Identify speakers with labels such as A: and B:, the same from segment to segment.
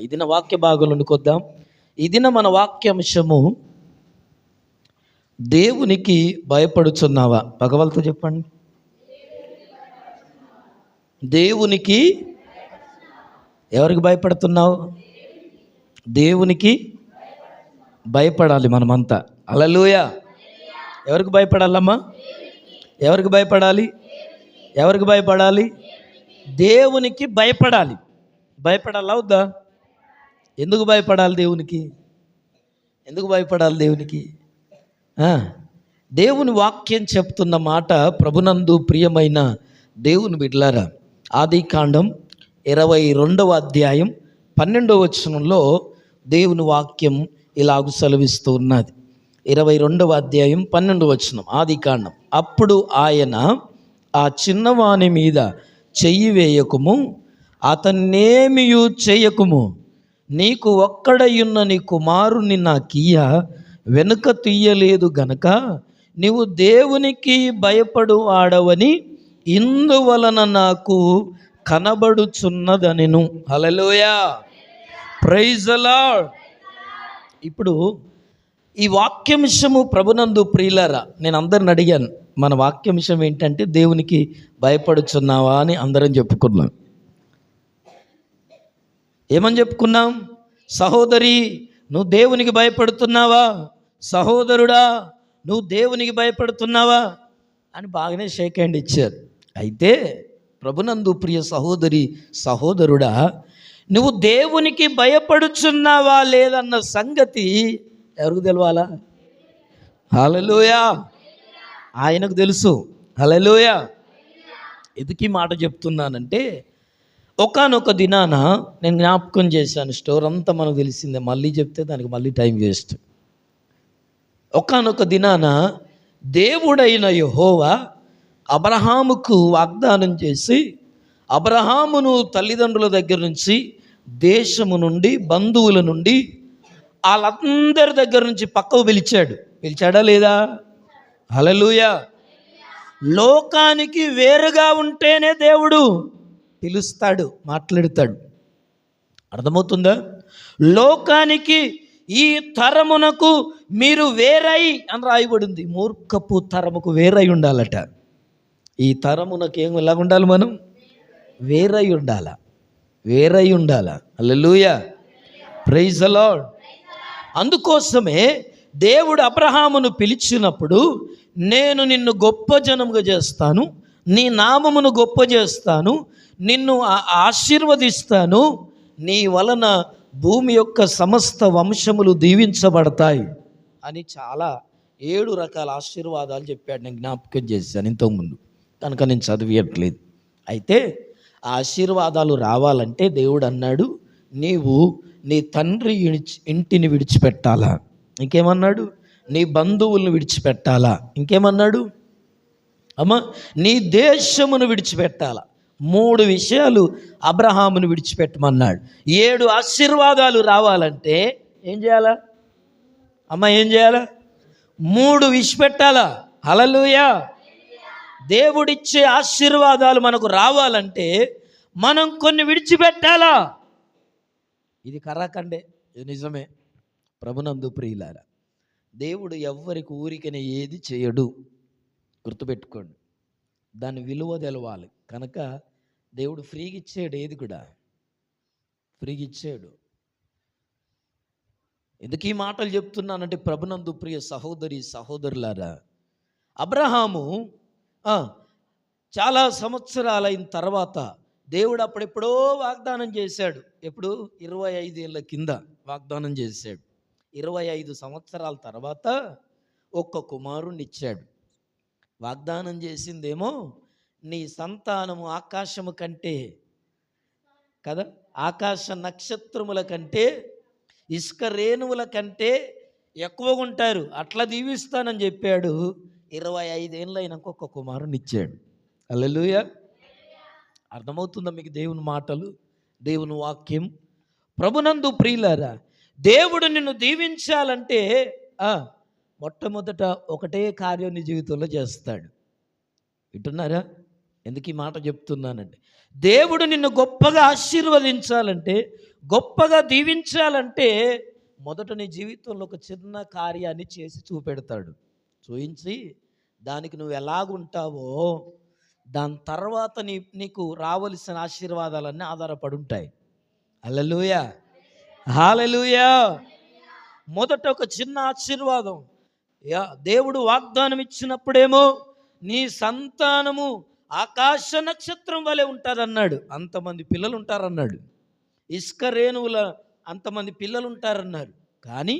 A: ఈ దిన వాక్య భాగంలోనికి వద్దాం. ఈ దిన మన వాక్యాంశము దేవునికి భయపడుచున్నావా? భగవల్తో చెప్పండి. దేవునికి ఎవరికి భయపడుతున్నావు? దేవునికి భయపడాలి మనమంతా. హల్లెలూయా. ఎవరికి భయపడాలమ్మా? ఎవరికి భయపడాలి? ఎవరికి భయపడాలి? దేవునికి భయపడాలి. భయపడాలా వద్దా? ఎందుకు భయపడాలి దేవునికి? ఎందుకు భయపడాలి దేవునికి? దేవుని వాక్యం చెప్తున్న మాట, ప్రభునందు ప్రియమైన దేవుని బిడ్డలారా, ఆదికాండం 22వ అధ్యాయం 12వ వచనంలో దేవుని వాక్యం ఇలాగ సెలవిస్తూ ఉన్నది. 22వ అధ్యాయం 12వ వచనం, ఆదికాండం. అప్పుడు ఆయన, ఆ చిన్నవాని మీద చెయ్యి వేయకుము, అతన్నేమియు చేయకుము, నీకు ఒక్కడయున్న నీ కుమారుని నాకియ్య, వెనుక తీయలేదు గనక నీవు దేవునికి భయపడు ఆడవని ఇందువలన నాకు కనబడుచున్నదనెను. హల్లెలూయా, ప్రైజ్ ది లార్డ్. ఇప్పుడు ఈ వాక్యాంశము ప్రభునందు ప్రియులారా, నేను అందరిని అడిగాను, మన వాక్యాంశం ఏంటంటే దేవునికి భయపడుచున్నావా అని అందరం చెప్పుకున్నాం. ఏమని చెప్పుకున్నాం? సహోదరి, నువ్వు దేవునికి భయపడుతున్నావా? సహోదరుడా, నువ్వు దేవునికి భయపడుతున్నావా అని బాగానే షేక్ హ్యాండ్ ఇచ్చారు. అయితే ప్రభునందు ప్రియ సహోదరి, సహోదరుడా, నువ్వు దేవునికి భయపడుచున్నావా లేదన్న సంగతి ఎవరికి తెలవాలా? హల్లెలూయా, ఆయనకు తెలుసు. హల్లెలూయా. ఎందుకు ఈ మాట చెప్తున్నానంటే, ఒకానొక దినాన నేను జ్ఞాపకం చేశాను, స్టోర్ అంతా మనకు తెలిసిందే, మళ్ళీ చెప్తే దానికి మళ్ళీ టైం వేస్ట్. ఒకానొక దినాన దేవుడైన యెహోవా అబ్రహాముకు వాగ్దానం చేసి, అబ్రహామును తల్లిదండ్రుల దగ్గర నుంచి, దేశము నుండి, బంధువుల నుండి, వాళ్ళందరి దగ్గర నుంచి పక్కకు పిలిచాడా లేదా? హల్లెలూయా. లోకానికి వేరుగా ఉంటేనే దేవుడు పిలుస్తాడు, మాట్లాడుతాడు. అర్థమవుతుందా? లోకానికి, ఈ తరమునకు మీరు వేరై అని రాయబడింది. మూర్ఖపు తరముకు వేరై ఉండాలట. ఈ తరమునకు ఏం ఎలాగ ఉండాలి? మనం వేరై ఉండాల, వేరై ఉండాల. హల్లెలూయా, ప్రైజ్ ది లార్డ్. అందుకోసమే దేవుడు అబ్రహామును పిలిచినప్పుడు, నేను నిన్ను గొప్ప జనముగా చేస్తాను, నీ నామమును గొప్ప చేస్తాను, నిన్ను ఆశీర్వదిస్తాను, నీ వలన భూమి యొక్క సమస్త వంశములు దీవించబడతాయి అని చాలా 7 రకాల ఆశీర్వాదాలు చెప్పాడు. నేను జ్ఞాపకం చేశాను ఇంతకుముందు, కనుక నేను చదివేయట్లేదు. అయితే ఆ ఆశీర్వాదాలు రావాలంటే దేవుడు అన్నాడు, నీవు నీ తండ్రి ఇంటిని విడిచిపెట్టాలా, ఇంకేమన్నాడు? నీ బంధువులను విడిచిపెట్టాలా, ఇంకేమన్నాడు? అమ్మా, నీ దేశమును విడిచిపెట్టాలా. 3 విషయాలు అబ్రహామును విడిచిపెట్టమన్నాడు. 7 ఆశీర్వాదాలు రావాలంటే ఏం చేయాలా? అమ్మ, ఏం చేయాలా? 3 విడిచిపెట్టాలా. హల్లెలూయా. దేవుడిచ్చే ఆశీర్వాదాలు మనకు రావాలంటే మనం కొన్ని విడిచిపెట్టాలా. ఇది కరాకండే, ఇది నిజమే. ప్రభునందు ప్రియులారా, దేవుడు ఎవ్వరికి ఊరికనే ఏది చేయడు, గుర్తుపెట్టుకోండి. దాని విలువ తెలవాలి. కనుక దేవుడు ఫ్రీగా ఇచ్చాడు, ఏది కూడా ఫ్రీగా ఇచ్చాడు. ఎందుకు ఈ మాటలు చెప్తున్నానంటే, ప్రభునందు ప్రియ సహోదరి, సహోదరులారా, అబ్రహాము చాలా సంవత్సరాలైన తర్వాత దేవుడు అప్పుడెప్పుడో వాగ్దానం చేశాడు. ఎప్పుడు? 25 ఏళ్ళ కింద వాగ్దానం చేశాడు. 25 సంవత్సరాల తర్వాత ఒక్క కుమారుణ్ణి ఇచ్చాడు. వాగ్దానం చేసిందేమో నీ సంతానము ఆకాశము కంటే కదా, ఆకాశ నక్షత్రముల కంటే, ఇసుక రేణువుల కంటే ఎక్కువగా ఉంటారు, అట్లా దీవిస్తానని చెప్పాడు. 25 ఏళ్ళు అయినాక ఒక్క కుమారుని ఇచ్చాడు. హల్లెలూయా. అర్థమవుతుందా మీకు దేవుని మాటలు, దేవుని వాక్యం? ప్రభునందు ప్రియులారా, దేవుడు నిన్ను దీవించాలంటే మొట్టమొదట ఒకటే కార్యం నీ జీవితంలో చేస్తాడు. వింటున్నారా? ఎందుకు ఈ మాట చెప్తున్నానంటే, దేవుడు నిన్ను గొప్పగా ఆశీర్వదించాలంటే గొప్పగా దీవించాలంటే మొదట నీ జీవితంలో ఒక చిన్న కార్యాన్ని చేసి చూపెడతాడు. చూయించి దానికి నువ్వు ఎలాగుంటావో దాని తర్వాత నీకు రావలసిన ఆశీర్వాదాలన్నీ ఆధారపడి ఉంటాయి. హల్లెలూయా, హల్లెలూయా. మొదట ఒక చిన్న ఆశీర్వాదం. దేవుడు వాగ్దానం ఇచ్చినప్పుడేమో నీ సంతానము ఆకాశ నక్షత్రం వలె ఉంటుందన్నాడు. అంతమంది పిల్లలు ఉంటారన్నాడు. ఇసుక రేణువుల అంతమంది పిల్లలు ఉంటారన్నారు. కానీ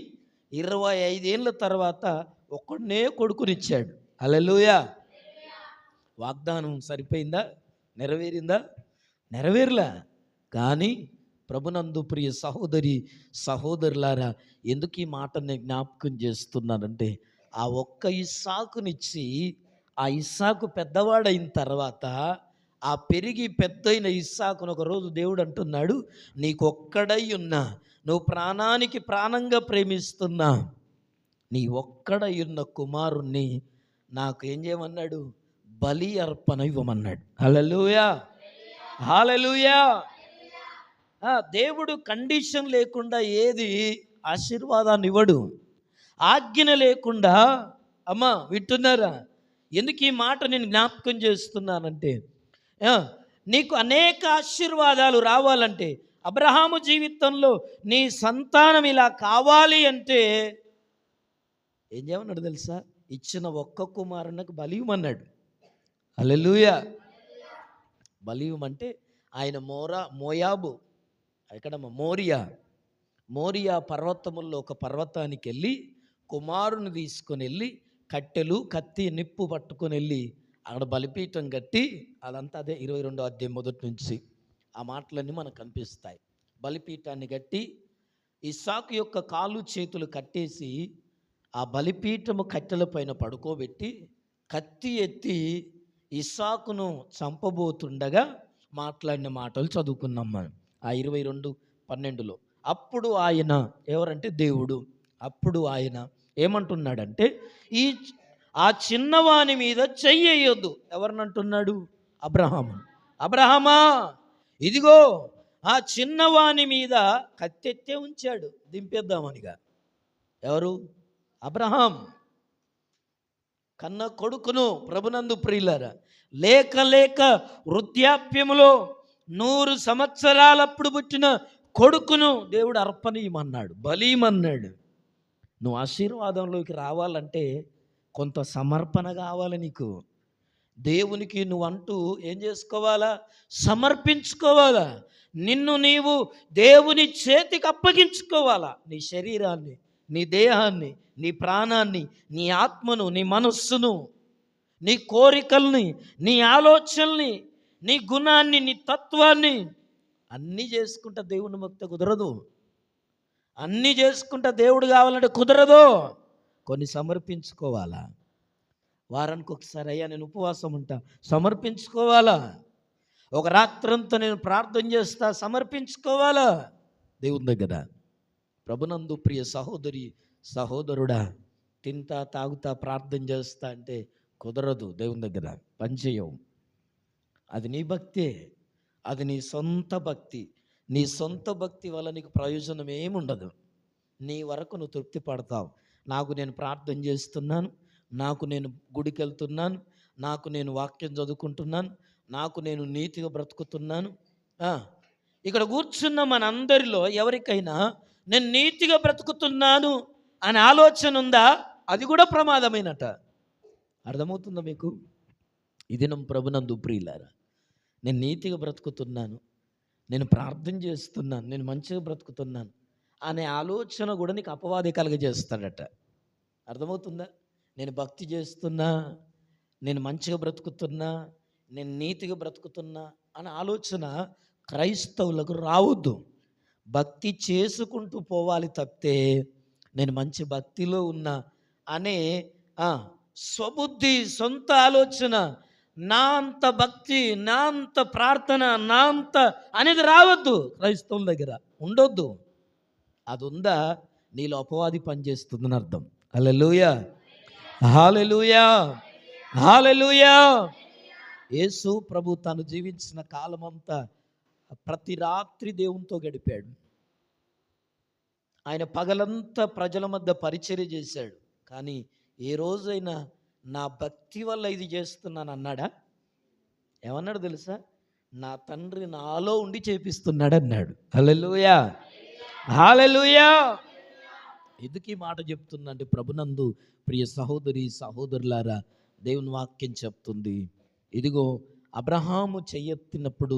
A: 25 ఏళ్ళ తర్వాత ఒక్కడనే కొడుకునిచ్చాడు. హల్లెలూయా. వాగ్దానం సరిపోయిందా? నెరవేరిందా? నెరవేరలా. కానీ ప్రభునందు ప్రియ సహోదరి సహోదరులారా, ఎందుకు ఈ మాట నేను జ్ఞాపకం చేస్తున్నానంటే, ఆ ఒక్క ఇస్సాకునిచ్చి ఆ ఇస్సాకు పెద్దవాడైన తర్వాత ఆ పెరిగి పెద్దయిన ఇస్సాకును ఒకరోజు దేవుడు అంటున్నాడు, నీకొక్కడై ఉన్నా, నువ్వు ప్రాణానికి ప్రాణంగా ప్రేమిస్తున్నా నీ ఒక్కడై ఉన్న కుమారుణ్ణి నాకు ఏం చేయమన్నాడు? బలి అర్పణ ఇవ్వమన్నాడు. హల్లెలూయా, హల్లెలూయా. దేవుడు కండిషన్ లేకుండా ఏది ఆశీర్వాదాన్ని ఇవ్వడు. ఆజ్ఞ లేకుండా. అమ్మా వింటున్నారా? ఎందుకు ఈ మాట నేను జ్ఞాపకం చేస్తున్నానంటే, నీకు అనేక ఆశీర్వాదాలు రావాలంటే, అబ్రహాము జీవితంలో నీ సంతానం ఇలా కావాలి అంటే ఏం చేయమన్నాడు తెలుసా? ఇచ్చిన ఒక్క కుమారునికి బలియమన్నాడు. హల్లెలూయా. బలియమంటే ఆయన మోయాబు ఇక్కడ మోరియా పర్వతముల్లో ఒక పర్వతానికి వెళ్ళి కుమారుని తీసుకొని వెళ్ళి కట్టెలు కత్తి నిప్పు పట్టుకొని వెళ్ళి అక్కడ బలిపీఠం కట్టి, అదంతా అదే 22వ అధ్యాయం మొదటి నుంచి ఆ మాటలన్నీ మనకు కనిపిస్తాయి. బలిపీఠాన్ని కట్టి ఇస్సాకు యొక్క కాళ్ళు చేతులు కట్టేసి ఆ బలిపీఠము కట్టెల పైన పడుకోబెట్టి కత్తి ఎత్తి ఇస్సాకును చంపబోతుండగా మాట్లాడిన మాటలు చదువుకున్నాం మనం ఆ 22:12లో. అప్పుడు ఆయన, ఎవరంటే దేవుడు, అప్పుడు ఆయన ఏమంటున్నాడంటే, ఆ చిన్నవాని మీద చెయ్యొద్దు. ఎవరినంటున్నాడు? అబ్రహామా ఇదిగో ఆ చిన్నవాని మీద కత్తెత్తే ఉంచాడు దింపేద్దామనిగా. ఎవరు? అబ్రహాం. కన్న కొడుకును ప్రభునందు ప్రియులారా, లేక వృద్ధాప్యములో 100 సంవత్సరాలప్పుడు పుట్టిన కొడుకును దేవుడు అర్పణీయమన్నాడు, బలీయమన్నాడు. నువ్వు ఆశీర్వాదంలోకి రావాలంటే కొంత సమర్పణ కావాలి నీకు. దేవునికి నువ్వంటూ ఏం చేసుకోవాలా? సమర్పించుకోవాలా. నిన్ను నీవు దేవుని చేతికి అప్పగించుకోవాలా. నీ శరీరాన్ని, నీ దేహాన్ని, నీ ప్రాణాన్ని, నీ ఆత్మను, నీ మనస్సును, నీ కోరికల్ని, నీ ఆలోచనల్ని, నీ గుణాన్ని, నీ తత్వాన్ని అన్నీ చేసుకుంటా దేవుని భక్తి కుదరదు. అన్నీ చేసుకుంటా దేవుడు కావాలంటే కుదరదు. కొన్ని సమర్పించుకోవాలా. వారానికి ఒకసారి అయ్యా నేను ఉపవాసం ఉంటా, సమర్పించుకోవాలా. ఒక రాత్రంతా నేను ప్రార్థన చేస్తా, సమర్పించుకోవాలా దేవుని దగ్గర. ప్రభునందు ప్రియ సహోదరి సహోదరుడా, తింటా తాగుతా ప్రార్థన చేస్తా అంటే కుదరదు. దేవుని దగ్గర పనిచేయవు. అది నీ భక్తే, అది నీ సొంత భక్తి. నీ సొంత భక్తి వల్ల నీకు ప్రయోజనం ఏముండదు. నీ వరకు నువ్వు తృప్తి పడతావు. నాకు నేను ప్రార్థన చేస్తున్నాను, నాకు నేను గుడికి వెళ్తున్నాను, నాకు నేను వాక్యం చదువుకుంటున్నాను, నాకు నేను నీతిగా బ్రతుకుతున్నాను. ఇక్కడ కూర్చున్న మనందరిలో ఎవరికైనా నేను నీతిగా బ్రతుకుతున్నాను అనే ఆలోచన ఉందా? అది కూడా ప్రమాదమైనట. అర్థమవుతుందా మీకు? ఈ దినం ప్రభునందు ప్రియులారా, నేను నీతిగా బ్రతుకుతున్నాను, నేను ప్రార్థన చేస్తున్నాను, నేను మంచిగా బ్రతుకుతున్నాను అనే ఆలోచన కూడా నీకు అపవాది కలుగజేస్తాడట. అర్థమవుతుందా? నేను భక్తి చేస్తున్నా, నేను మంచిగా బ్రతుకుతున్నా, నేను నీతిగా బ్రతుకుతున్నా అనే ఆలోచన క్రైస్తవులకు రావద్దు. భక్తి చేసుకుంటూ పోవాలి తప్పితే నేను మంచి భక్తిలో ఉన్నా అనే స్వబుద్ధి, సొంత ఆలోచన, నా అంత భక్తి, నా అంత ప్రార్థన, నా అంత అనేది రావద్దు. క్రైస్తవుల దగ్గర ఉండొద్దు. అది ఉందా నీలో అపవాది పనిచేస్తుందని అర్థం. హల్లెలూయా, హల్లెలూయా, హల్లెలూయా. యేసు ప్రభు తను జీవించిన కాలమంతా ప్రతి రాత్రి దేవునితో గడిపాడు. ఆయన పగలంతా ప్రజల మధ్య పరిచర్య చేశాడు. కానీ ఏ రోజైనా నా భక్తి వల్ల ఇది చేస్తున్నాను అన్నాడా? ఏమన్నాడు తెలుసా? నా తండ్రి నాలో ఉండి చేపిస్తున్నాడు అన్నాడు. హల్లెలూయా, హల్లెలూయా. ఎందుకు ఈ మాట చెప్తున్నా అంటే, ప్రభునందు ప్రియ సహోదరి సహోదరులారా, దేవుని వాక్యం చెప్తుంది, ఇదిగో అబ్రహాము చెయ్యెత్తినప్పుడు,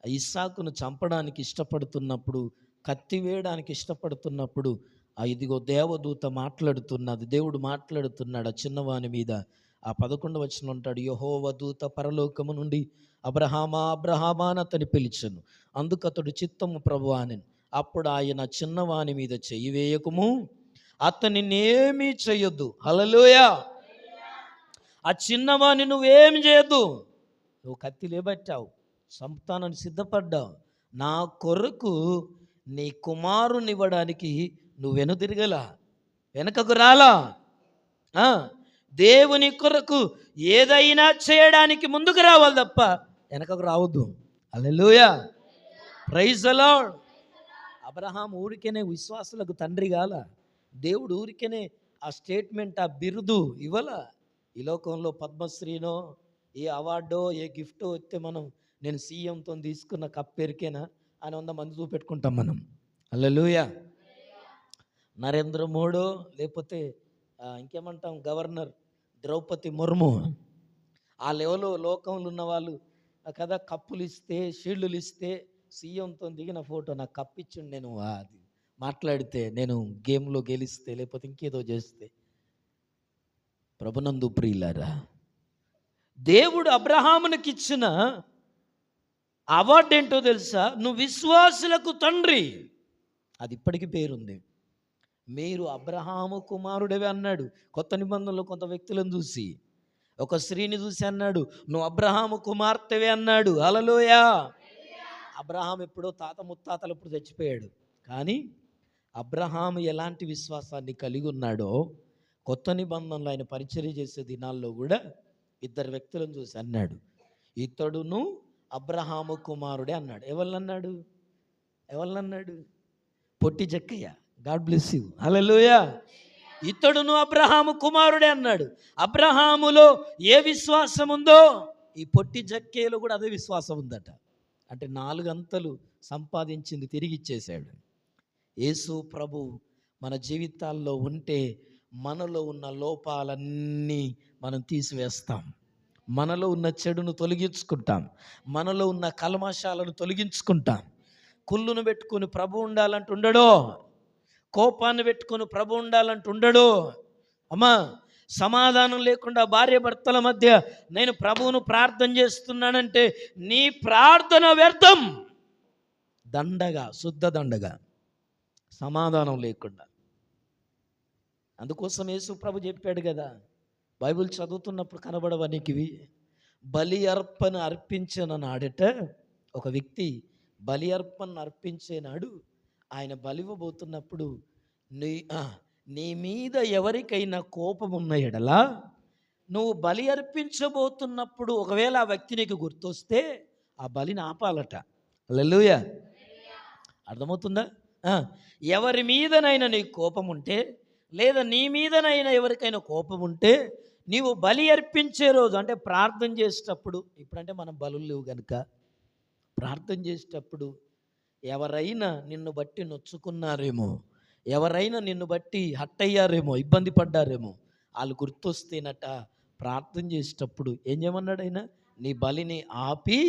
A: ఇస్సాకును చంపడానికి ఇష్టపడుతున్నప్పుడు, కత్తి వేయడానికి ఇష్టపడుతున్నప్పుడు, ఇదిగో దేవదూత మాట్లాడుతున్నది, దేవుడు మాట్లాడుతున్నాడు ఆ చిన్నవాని మీద. ఆ 11వ వచనం అంటాడు, యెహోవా దూత పరలోకము నుండి అబ్రహామా అబ్రహామా అని అతని పిలిచెను. అందుకు అతడు చిత్తము ప్రభువా అనెను. అప్పుడు ఆయన చిన్నవాని మీద చెయ్యి వేయకుము, అతనినేమీ చెయ్యొద్దు. హల్లెలూయా. ఆ చిన్నవాణ్ణి నువ్వేమి చేయొద్దు. నువ్వు కత్తి లేబట్టావు, సంతానాన్ని సిద్ధపడ్డావు, నా కొరకు నీ కుమారుని ఇవ్వడానికి నువ్వు వెనుదిరగలా, వెనకకు రాలా. దేవుని కొరకు ఏదైనా చేయడానికి ముందుకు రావాలి తప్ప వెనకకు రావద్దు. హల్లెలూయా, ప్రైజ్ ది లార్డ్. అబ్రహాం ఊరికేనే విశ్వాసులకు తండ్రి గాల, దేవుడు ఊరికేనే ఆ స్టేట్మెంట్, ఆ బిరుదు ఇవ్వాల. ఈ లోకంలో పద్మశ్రీనో ఏ అవార్డో ఏ గిఫ్టో వస్తే మనం నేను సీఎంతో తీసుకున్న కప్పేరికేనా అని 100 మంది చూపెట్టుకుంటాం మనం. హల్లెలూయా. నరేంద్ర మోడో లేకపోతే ఇంకేమంటాం, గవర్నర్ ద్రౌపది ముర్ము, ఆ లెవెల్లో లోకంలో ఉన్న వాళ్ళు కదా కప్పులు ఇస్తే షీల్డ్లు ఇస్తే సీఎంతో దిగిన ఫోటో నాకు కప్పిచ్చిండు, నేను అది మాట్లాడితే, నేను గేమ్లో గెలిస్తే లేకపోతే ఇంకేదో చేస్తే. ప్రభునందు ప్రియులారా, దేవుడు అబ్రహామునికి ఇచ్చిన అవార్డు ఏంటో తెలుసా? నువ్వు విశ్వాసులకు తండ్రి. అది ఇప్పటికీ పేరుంది. మీరు అబ్రహాము కుమారుడవే అన్నాడు. కొత్త నిబంధనలో కొంత వ్యక్తులను చూసి, ఒక స్త్రీని చూసి అన్నాడు, నువ్వు అబ్రహాము కుమార్తెవే అన్నాడు. హల్లెలూయా. అబ్రహాం ఎప్పుడో తాత ముత్తాతలు ఇప్పుడు చచ్చిపోయాడు. కానీ అబ్రహాము ఎలాంటి విశ్వాసాన్ని కలిగి ఉన్నాడో కొత్త నిబంధనలో ఆయన పరిచర్య చేసే దినాల్లో కూడా 2 వ్యక్తులను చూసి అన్నాడు, ఇతడును అబ్రహాము కుమారుడే అన్నాడు. ఎవరినన్నాడు? పొట్టి జక్కయ్య, గాడ్ బ్లెస్ యూ, హల్లెలూయా. ఇతడును అబ్రహాము కుమారుడే అన్నాడు. అబ్రహాములో ఏ విశ్వాసం ఉందో ఈ పొట్టి జక్కయ్యలో కూడా అదే విశ్వాసం ఉందట. అంటే 4 అంతలు సంపాదించింది తిరిగి ఇచ్చేశాడు. యేసు ప్రభు మన జీవితాల్లో ఉంటే మనలో ఉన్న లోపాలన్నీ మనం తీసివేస్తాం, మనలో ఉన్న చెడును తొలగించుకుంటాం, మనలో ఉన్న కల్మషాలను తొలగించుకుంటాం. కుళ్ళును పెట్టుకుని ప్రభు ఉండాలంటూ ఉండడో, కోపాన్ని పెట్టుకుని ప్రభు ఉండాలంటూ ఉండడో. అమ్మా, సమాధానం లేకుండా భార్య భర్తల మధ్య నేను ప్రభువును ప్రార్థన చేస్తున్నానంటే నీ ప్రార్థన వ్యర్థం. దండగా, శుద్ధ దండగా, సమాధానం లేకుండా. అందుకోసం యేసు ప్రభు చెప్పాడు కదా, బైబిల్ చదువుతున్నప్పుడు కనబడవనికివి, బలి అర్పణ అర్పించిన నాడట ఒక వ్యక్తి బలి అర్పణ అర్పించే నాడు ఆయన బలివ్వబోతున్నప్పుడు నీ మీద ఎవరికైనా కోపం ఉన్న ఎడలా నువ్వు బలి అర్పించబోతున్నప్పుడు ఒకవేళ ఆ వ్యక్తి నీకు గుర్తొస్తే ఆ బలిని ఆపాలట. హల్లెలూయా. అర్థమవుతుందా? ఎవరి మీదనైనా నీకు కోపం ఉంటే, లేదా నీ మీదనైనా ఎవరికైనా కోపం ఉంటే, నీవు బలి అర్పించే రోజు అంటే ప్రార్థన చేసేటప్పుడు, ఇప్పుడంటే మనం బలులు లేవు కనుక ప్రార్థన చేసేటప్పుడు ఎవరైనా నిన్ను బట్టి నొచ్చుకున్నారేమో, ఎవరైనా నిన్ను బట్టి హట్ అయ్యారేమో, ఇబ్బంది పడ్డారేమో, వాళ్ళు గుర్తొస్తేనట ప్రార్థన చేసేటప్పుడు ఏం చేయమన్నాడు ఆయన? నీ బలిని ఆపి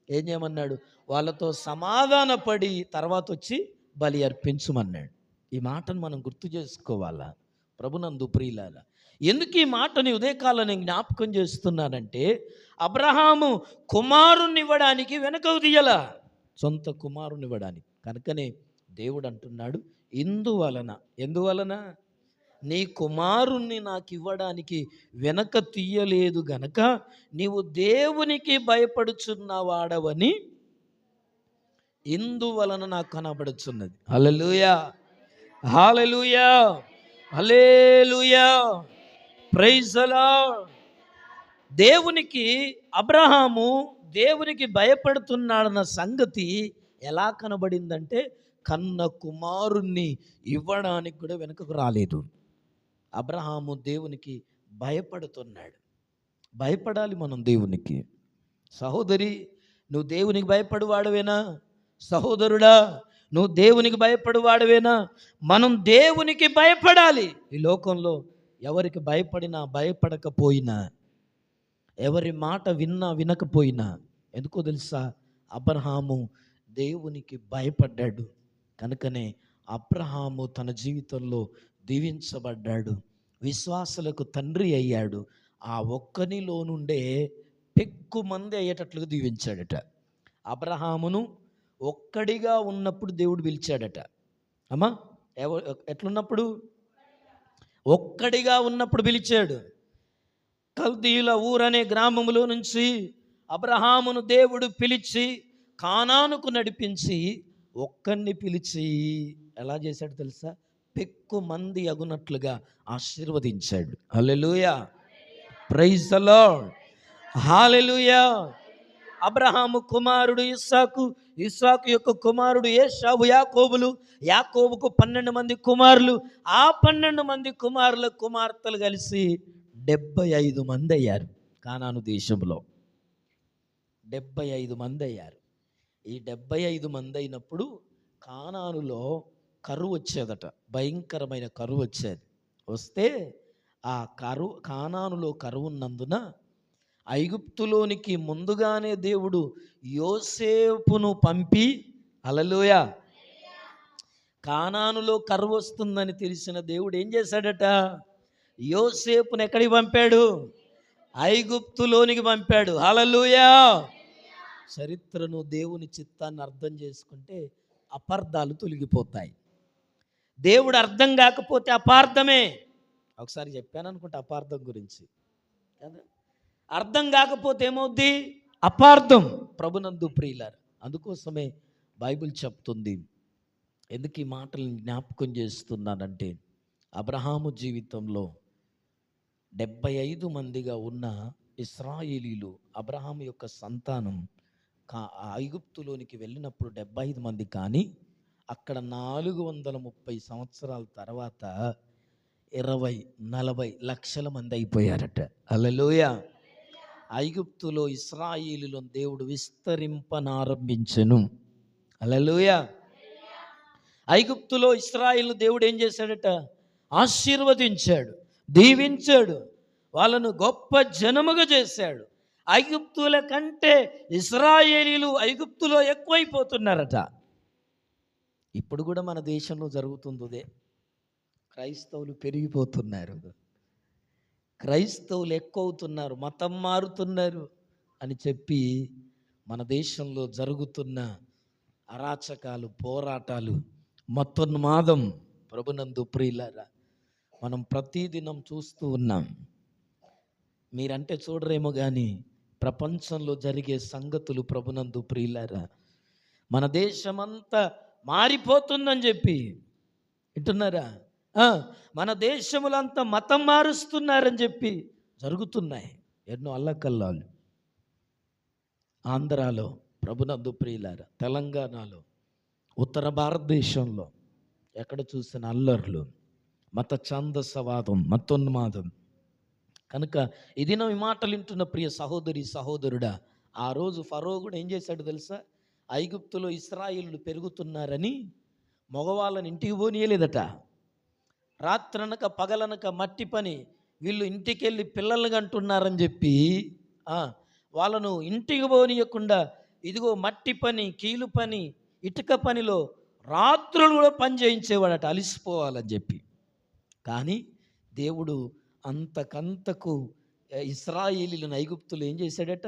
A: ఏం చేయమన్నాడు? వాళ్ళతో సమాధానపడి తర్వాత వచ్చి బలి అర్పించమన్నాడు. ఈ మాటను మనం గుర్తు చేసుకోవాలా ప్రభునందు ప్రియులారా. ఎందుకు ఈ మాటని ఉదయకాలం నేను జ్ఞాపకం చేస్తున్నానంటే, అబ్రహాము కుమారుని ఇవ్వడానికి వెనకకు తీయలా, సొంత కుమారుని ఇవ్వడానికి. కనుకనే దేవుడు అంటున్నాడు, ఎందువలన నీ కుమారుణ్ణి నాకు ఇవ్వడానికి వెనక తీయలేదు గనక నీవు దేవునికి భయపడుచున్నవాడవని ఇందువలన నాకు కనబడుచున్నది. హల్లెలూయా, హల్లెలూయా, hallelujah, praise the lord. Abraham దేవునికి భయపడుతున్నాడన్న సంగతి ఎలా కనబడిందంటే, కన్న కుమారుణ్ణి ఇవ్వడానికి కూడా వెనుకకు రాలేదు. అబ్రహాము దేవునికి భయపడుతున్నాడు. భయపడాలి మనం దేవునికి. సహోదరి, నువ్వు దేవునికి భయపడువాడవేనా? సహోదరుడా, నువ్వు దేవునికి భయపడువాడవేనా? మనం దేవునికి భయపడాలి. ఈ లోకంలో ఎవరికి భయపడినా భయపడకపోయినా, ఎవరి మాట విన్నా వినకపోయినా, ఎందుకో తెలుసా, అబ్రహాము దేవునికి భయపడ్డాడు. కనుకనే అబ్రహాము తన జీవితంలో దీవించబడ్డాడు, విశ్వాసులకు తండ్రి అయ్యాడు. ఆ ఒక్కనిలో నుండే పెక్కుమంది అయ్యేటట్లుగా దీవించాడట. అబ్రహామును ఒక్కడిగా ఉన్నప్పుడు దేవుడు పిలిచాడట. అమ్మా, ఎట్లున్నప్పుడు? ఒక్కడిగా ఉన్నప్పుడు పిలిచాడు. కల్దీయుల ఊరనే గ్రామములో నుంచి అబ్రహామును దేవుడు పిలిచి కానానుకు నడిపించి ఒక్కడిని పిలిచి ఎలా చేశాడు తెలుసా? పెక్కు మంది అగునట్లుగా ఆశీర్వదించాడు. హల్లెలూయా, ప్రైజ్ ద లార్డ్, హల్లెలూయా. అబ్రహాము కుమారుడు ఇస్సాకు, ఇస్సాకు యొక్క కుమారుడు ఏశావు, యాకోబులు, యాకోబుకు 12 మంది కుమారులు, ఆ 12 మంది కుమారుల కుమార్తెలు కలిసి 75 మంది అయ్యారు. కానాను దేశంలో 75 మంది అయ్యారు. ఈ 75 మంది అయినప్పుడు కానానులో కరువు వచ్చేదట, భయంకరమైన కరువు వచ్చేది. వస్తే ఆ కానానులో కరువు ఉన్నందున ఐగుప్తులోనికి ముందుగానే దేవుడు యోసేపును పంపి, హల్లెలూయా, కానానులో కరువు వస్తుందని తెలిసిన దేవుడు ఏం చేశాడట? యోసేపును ఎక్కడికి పంపాడు? ఐగుప్తులోనికి పంపాడు. హల్లెలూయా. చరిత్రను, దేవుని చిత్తాన్ని అర్థం చేసుకుంటే అపార్థాలు తొలగిపోతాయి. దేవుడు అర్థం కాకపోతే అపార్థమే. ఒకసారి చెప్పాను అనుకుంటే అపార్థం గురించి కదా. అర్థం కాకపోతే ఏమవుద్ది? అపార్థం. ప్రభునందు ప్రియులారా, అందుకోసమే బైబిల్ చెప్తుంది. ఎందుకు ఈ మాటలను జ్ఞాపకం చేస్తున్నానంటే, అబ్రహాము జీవితంలో 75 మందిగా ఉన్న ఇశ్రాయేలీలు, అబ్రహాము యొక్క సంతానం ఐగుప్తులోనికి వెళ్ళినప్పుడు 75 మంది, కానీ అక్కడ 430 సంవత్సరాల తర్వాత 20-40 లక్షల మంది అయిపోయారట. హల్లెలూయా. ఐగుప్తులో ఇశ్రాయేలులను దేవుడు విస్తరింపనారంభించెను. హల్లెలూయా. ఐగుప్తులో ఇశ్రాయేలు దేవుడు ఏం చేశాడట? ఆశీర్వదించాడు, దీవించాడు, వాళ్ళను గొప్ప జనముగా చేశాడు. ఐగుప్తుల కంటే ఇశ్రాయేలీలు ఐగుప్తులో ఎక్కువైపోతున్నారట. ఇప్పుడు కూడా మన దేశంలో జరుగుతుందే. క్రైస్తవులు పెరిగిపోతున్నారు, క్రైస్తవులు ఎక్కువ అవుతున్నారు, మతం మారుతున్నారు అని చెప్పి మన దేశంలో జరుగుతున్న అరాచకాలు, పోరాటాలు, మతోన్మాదం, ప్రభునందు ప్రియులారా, మనం ప్రతిదినం చూస్తూ ఉన్నాం. మీరంటే చూడరేమో కానీ ప్రపంచంలో జరిగే సంగతులు, ప్రభునందు ప్రియులారా, మన దేశమంతా మారిపోతుందని చెప్పి వింటున్నారా? మన దేశములంతా మతం మారుస్తున్నారని చెప్పి జరుగుతున్నాయి ఎన్నో అల్లకల్లాలు. ఆంధ్రాలో, ప్రభునందు ప్రియులారా, తెలంగాణలో, ఉత్తర భారతదేశంలో ఎక్కడ చూసిన అల్లర్లు, మత ఛాందసవాదం, మతోన్మాదం. కనుక ఇది ఈ మాటలు వింటున్న ప్రియ సహోదరి, సహోదరుడా, ఆ రోజు ఫరో కూడా ఏం చేశాడు తెలుసా? ఐగుప్తులో ఇశ్రాయేలు పెరుగుతున్నారని మగవాళ్ళని ఇంటికి పోనీయలేదట. రాత్రనక పగలనక మట్టి పని, వీళ్ళు ఇంటికి వెళ్ళి పిల్లల్ని కంటున్నారని చెప్పి వాళ్ళను ఇంటికి పోనీయకుండా, ఇదిగో మట్టి పని, కీలు పని, ఇటుక పనిలో రాత్రులు కూడా పని చేయించేవాడట, అలిసిపోవాలని చెప్పి. కానీ దేవుడు అంతకంతకు ఇశ్రాయేలీయులను ఐగుప్తులు ఏం చేశాడట?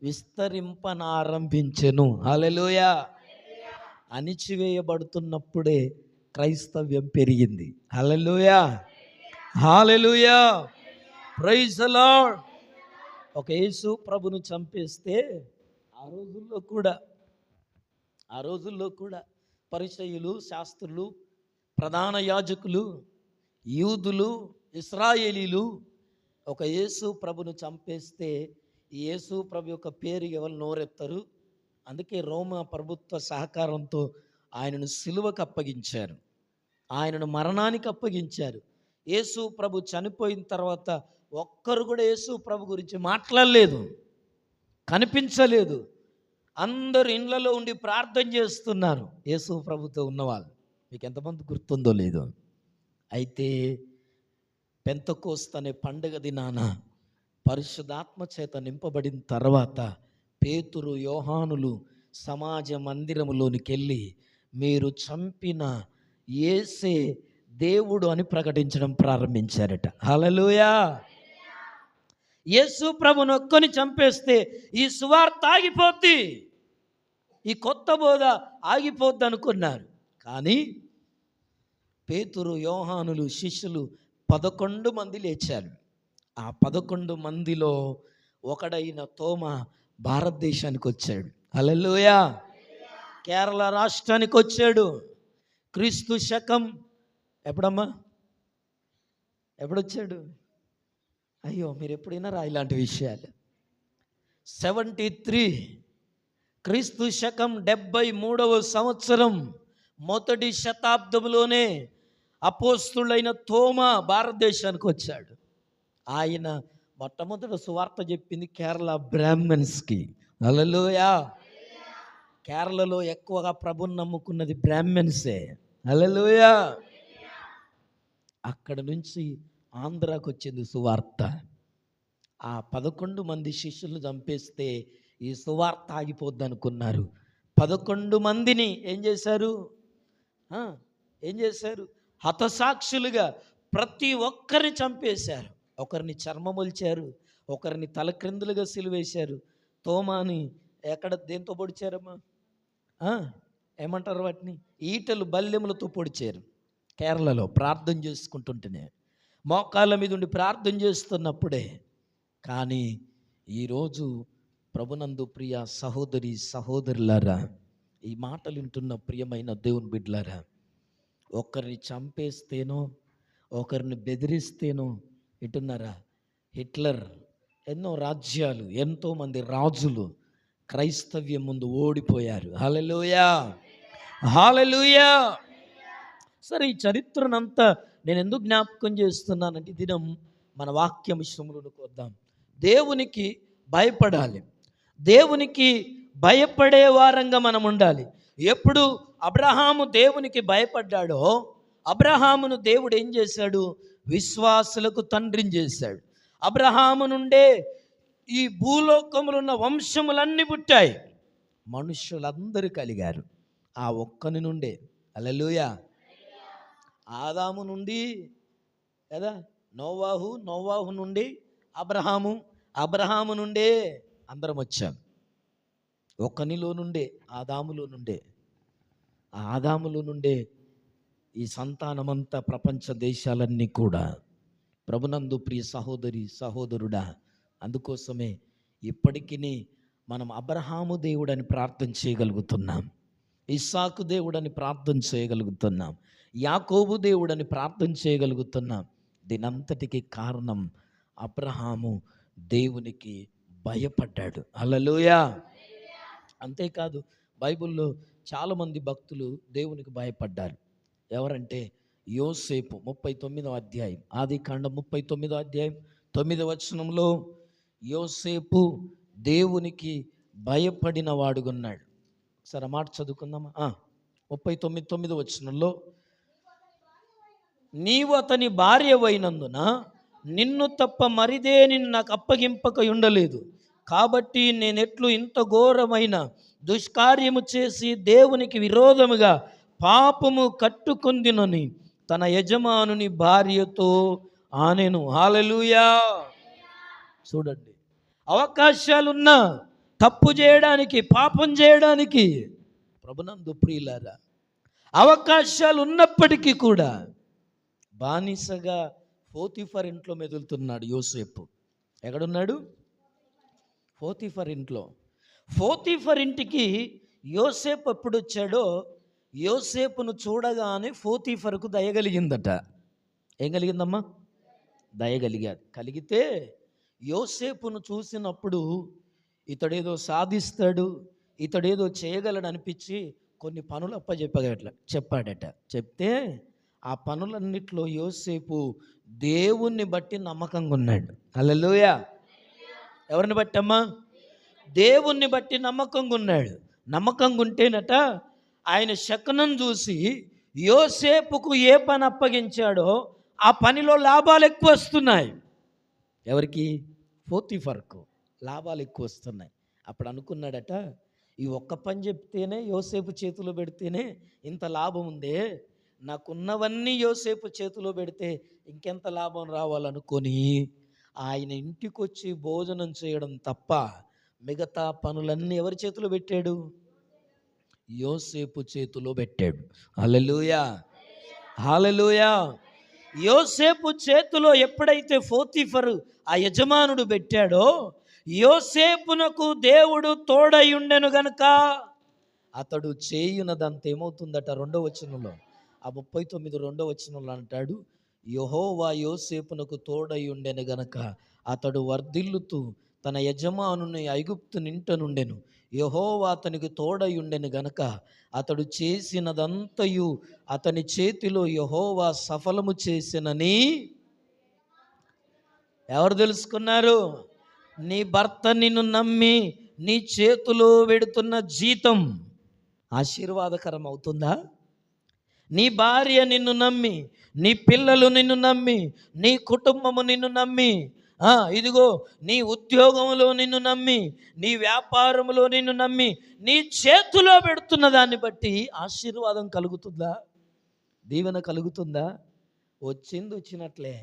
A: విస్తరింపనారంభించెను. హల్లెలూయా. అణిచివేయబడుతున్నప్పుడే క్రైస్తవ్యం పెరిగింది. హల్లెలూయా, హల్లెలూయా, ప్రైజ్ ద లార్డ్. ఒక యేసు ప్రభును చంపేస్తే ఆ రోజుల్లో కూడా పరిసయ్యులు, శాస్త్రులు, ప్రధాన యాజకులు, యూదులు, ఇశ్రాయేలీలు ఒక యేసు ప్రభును చంపేస్తే ఈ యేసు ప్రభు యొక్క పేరు ఎవరు నోరెత్తరు. అందుకే రోమా ప్రభుత్వ సహకారంతో ఆయనను సిలువకు అప్పగించారు, ఆయనను మరణానికి అప్పగించారు. యేసు ప్రభు చనిపోయిన తర్వాత ఒక్కరు కూడా యేసు ప్రభు గురించి మాట్లాడలేదు, కనిపించలేదు. అందరూ ఇళ్ళలో ఉండి ప్రార్థన చేస్తున్నారు యేసు ప్రభుతో ఉన్నవాళ్ళు. మీకు ఎంతమంది గుర్తుందో లేదో. అయితే పెంతెకోస్తు అనే పండుగ దినాన పరిశుద్ధాత్మ చేత నింపబడిన తర్వాత పేతురు, యోహానులు సమాజ మందిరములోనికి వెళ్ళి మీరు చంపిన యేసే దేవుడు అని ప్రకటించడం ప్రారంభించారట. హల్లెలూయా. యేసు ప్రభుని ఒక్కని చంపేస్తే ఈ సువార్త ఆగిపోద్ది, ఈ కొత్త బోధ ఆగిపోద్ది అనుకున్నారు. కానీ పేతురు, యోహానులు శిష్యులు 11 మంది లేచారు. ఆ 11 మందిలో ఒకడైన తోమ భారతదేశానికి వచ్చాడు. హల్లెలూయా. కేరళ రాష్ట్రానికి వచ్చాడు. క్రీస్తు శకం ఎప్పుడొచ్చాడు? అయ్యో, మీరు ఎప్పుడైనా రా ఇలాంటి విషయాలు. 73 క్రీస్తు శకం 73వ సంవత్సరం మొదటి శతాబ్దంలోనే అపోస్తులైన తోమ భారతదేశానికి వచ్చాడు. ఆయన మొట్టమొదట సువార్త చెప్పింది కేరళ బ్రాహ్మణ్స్కి. హల్లెలూయా. కేరళలో ఎక్కువగా ప్రభుని నమ్ముకున్నది బ్రాహ్మణ్సే. హల్లెలూయా. అక్కడ నుంచి ఆంధ్రాకు వచ్చింది సువార్త. ఆ 11 మంది శిష్యులు చంపేస్తే ఈ సువార్త ఆగిపోద్ది అనుకున్నారు. 11 మందిని ఏం చేశారు? హతసాక్షులుగా ప్రతి ఒక్కరిని చంపేశారు. ఒకరిని చర్మమొల్చారు, ఒకరిని తలక్రిందులుగా సిలువేశారు. తోమాని దేంతో పొడిచారమ్మా? ఏమంటారు వాటిని? ఈటలు, బల్లెములతో పొడిచారు. కేరళలో ప్రార్థన చేసుకుంటుంటేనే, మోకాళ్ళ మీద ఉండి ప్రార్థన చేస్తున్నప్పుడే. కానీ ఈరోజు ప్రభునందు ప్రియ సహోదరి సహోదరులారా, ఈ మాటలు వింటున్న ప్రియమైన దేవుని బిడ్డలారా, ఒకరిని చంపేస్తేనో ఒకరిని బెదిరిస్తేనో వింటున్నారా? హిట్లర్, ఎన్నో రాజ్యాలు, ఎంతోమంది రాజులు క్రైస్తవ్యం ముందు ఓడిపోయారు. హల్లెలూయా, హల్లెలూయా. సరే, ఈ చరిత్రనంతా నేను ఎందుకు జ్ఞాపకం చేస్తున్నానంటే, దినం మన వాక్యాంశంలోకి వద్దాం. దేవునికి భయపడాలి, దేవునికి భయపడే వారంగా మనం ఉండాలి. ఎప్పుడు అబ్రహాము దేవునికి భయపడ్డాడో, అబ్రహామును దేవుడు ఏం చేశాడు? విశ్వాసులకు తండ్రిని చేశాడు. అబ్రహాము నుండే ఈ భూలోకములో ఉన్న వంశములన్నీ పుట్టాయి, మనుషులందరూ కలిగారు ఆ ఒక్కని నుండే. హల్లెలూయా. ఆదాము నుండి కదా నోవాహు నుండి అబ్రహాము నుండే అందరం వచ్చాం. ఒకనిలో నుండే, ఆదాములో నుండే ఈ సంతానమంతా ప్రపంచ దేశాలన్నీ కూడా. ప్రభునందు ప్రియ సహోదరి సహోదరుడా, అందుకోసమే ఇప్పటికీ మనం అబ్రహాము దేవుడని ప్రార్థన చేయగలుగుతున్నాం, ఇస్సాకు దేవుడని ప్రార్థన చేయగలుగుతున్నాం, యాకోబు దేవుడని ప్రార్థన చేయగలుగుతున్నాం. దీనంతటికి కారణం అబ్రహాము దేవునికి భయపడ్డాడు. హల్లెలూయా. అంతేకాదు, బైబిల్లో చాలామంది భక్తులు దేవునికి భయపడ్డారు. ఎవరంటే యోసేపు 39వ అధ్యాయం, ఆదికాండం 39వ అధ్యాయం 9వ వచనంలో యోసేపు దేవునికి భయపడిన వాడుగా ఉన్నాడు. ఒకసారి ఆ మాట చదువుకుందామా? 39వ వచనంలో, నీవు అతని భార్యవైనందున నిన్ను తప్ప మరిదేనిని నాకు అప్పగింపక ఉండలేదు, కాబట్టి నేనెట్లు ఇంత ఘోరమైన దుష్కార్యము చేసి దేవునికి విరోధముగా పాపము కట్టుకొందినని తన యజమానుని భార్యతో ఆనెను. హల్లెలూయా. చూడండి, అవకాశాలున్నా తప్పు చేయడానికి, పాపం చేయడానికి, ప్రభునందు ప్రియులారా, అవకాశాలు ఉన్నప్పటికీ కూడా బానిసగా పోతీఫర్ ఇంట్లో మెదులుతున్నాడు యోసేపు. ఎక్కడున్నాడు? పోతీఫర్ ఇంట్లో. పోతీఫర్ ఇంటికి యోసేపు ఎప్పుడు వచ్చాడో, యోసేపును చూడగానే పోతీఫర్కు దయగలిగిందట. ఏం కలిగిందమ్మా? దయగలిగాడు. కలిగితే యోసేపును చూసినప్పుడు ఇతడేదో సాధిస్తాడు, ఇతడేదో చేయగలడు అనిపించి కొన్ని పనులు చెప్పాడట. చెప్తే ఆ పనులన్నిట్లో యోసేపు దేవుణ్ణి బట్టి నమ్మకంగా ఉన్నాడు. హల్లెలూయా. ఎవరిని బట్టి అమ్మా? దేవుణ్ణి బట్టి నమ్మకంగా ఉన్నాడు. నమ్మకంగా ఉంటేనట ఆయన శకునం చూసి యోసేపుకు ఏ పని అప్పగించాడో ఆ పనిలో లాభాలు ఎక్కువ వస్తున్నాయి. ఎవరికి? పోతీఫర్కు లాభాలు ఎక్కువ వస్తున్నాయి. అప్పుడు అనుకున్నాడట, ఈ ఒక్క పని చెప్తేనే యోసేపు చేతిలో పెడితేనే ఇంత లాభం ఉందే, నాకున్నవన్నీ యోసేపు చేతిలో పెడితే ఇంకెంత లాభం రావాలనుకొని ఆయన ఇంటికి వచ్చి భోజనం చేయడం తప్ప మిగతా పనులన్నీ ఎవరి చేతిలో పెట్టాడు? యోసేపు చేతిలో పెట్టాడు. హల్లెలూయా, హల్లెలూయా. యోసేపు చేతిలో ఎప్పుడైతే పోతీఫరు ఆ యజమానుడు పెట్టాడో, యోసేపునకు దేవుడు తోడై ఉండెను గనుక అతడు చేయునదంత ఏమవుతుందట? 2వ వచనంలో, ఆ 39 2వ వచనంలో అంటాడు, యెహోవా యోసేపునకు తోడై ఉండెను గనక అతడు వర్ధిల్లుతూ తన యజమానుని ఐగుప్తు నింట నుండెను. యెహోవా అతనికి తోడై ఉండెను గనక అతడు చేసినదంతయు అతని చేతిలో యెహోవా సఫలము చేసినని ఎవరు తెలుసుకున్నారు? నీ భర్త నిన్ను నమ్మి నీ చేతిలో పెడుతున్న జీతం ఆశీర్వాదకరం అవుతుందా? నీ భార్య నిన్ను నమ్మి, నీ పిల్లలు నిన్ను నమ్మి, నీ కుటుంబము నిన్ను నమ్మి, ఇదిగో నీ ఉద్యోగంలో నిన్ను నమ్మి, నీ వ్యాపారంలో నిన్ను నమ్మి నీ చేతిలో పెడుతున్న దాన్ని బట్టి ఆశీర్వాదం కలుగుతుందా? దీవెన కలుగుతుందా? వచ్చినట్లే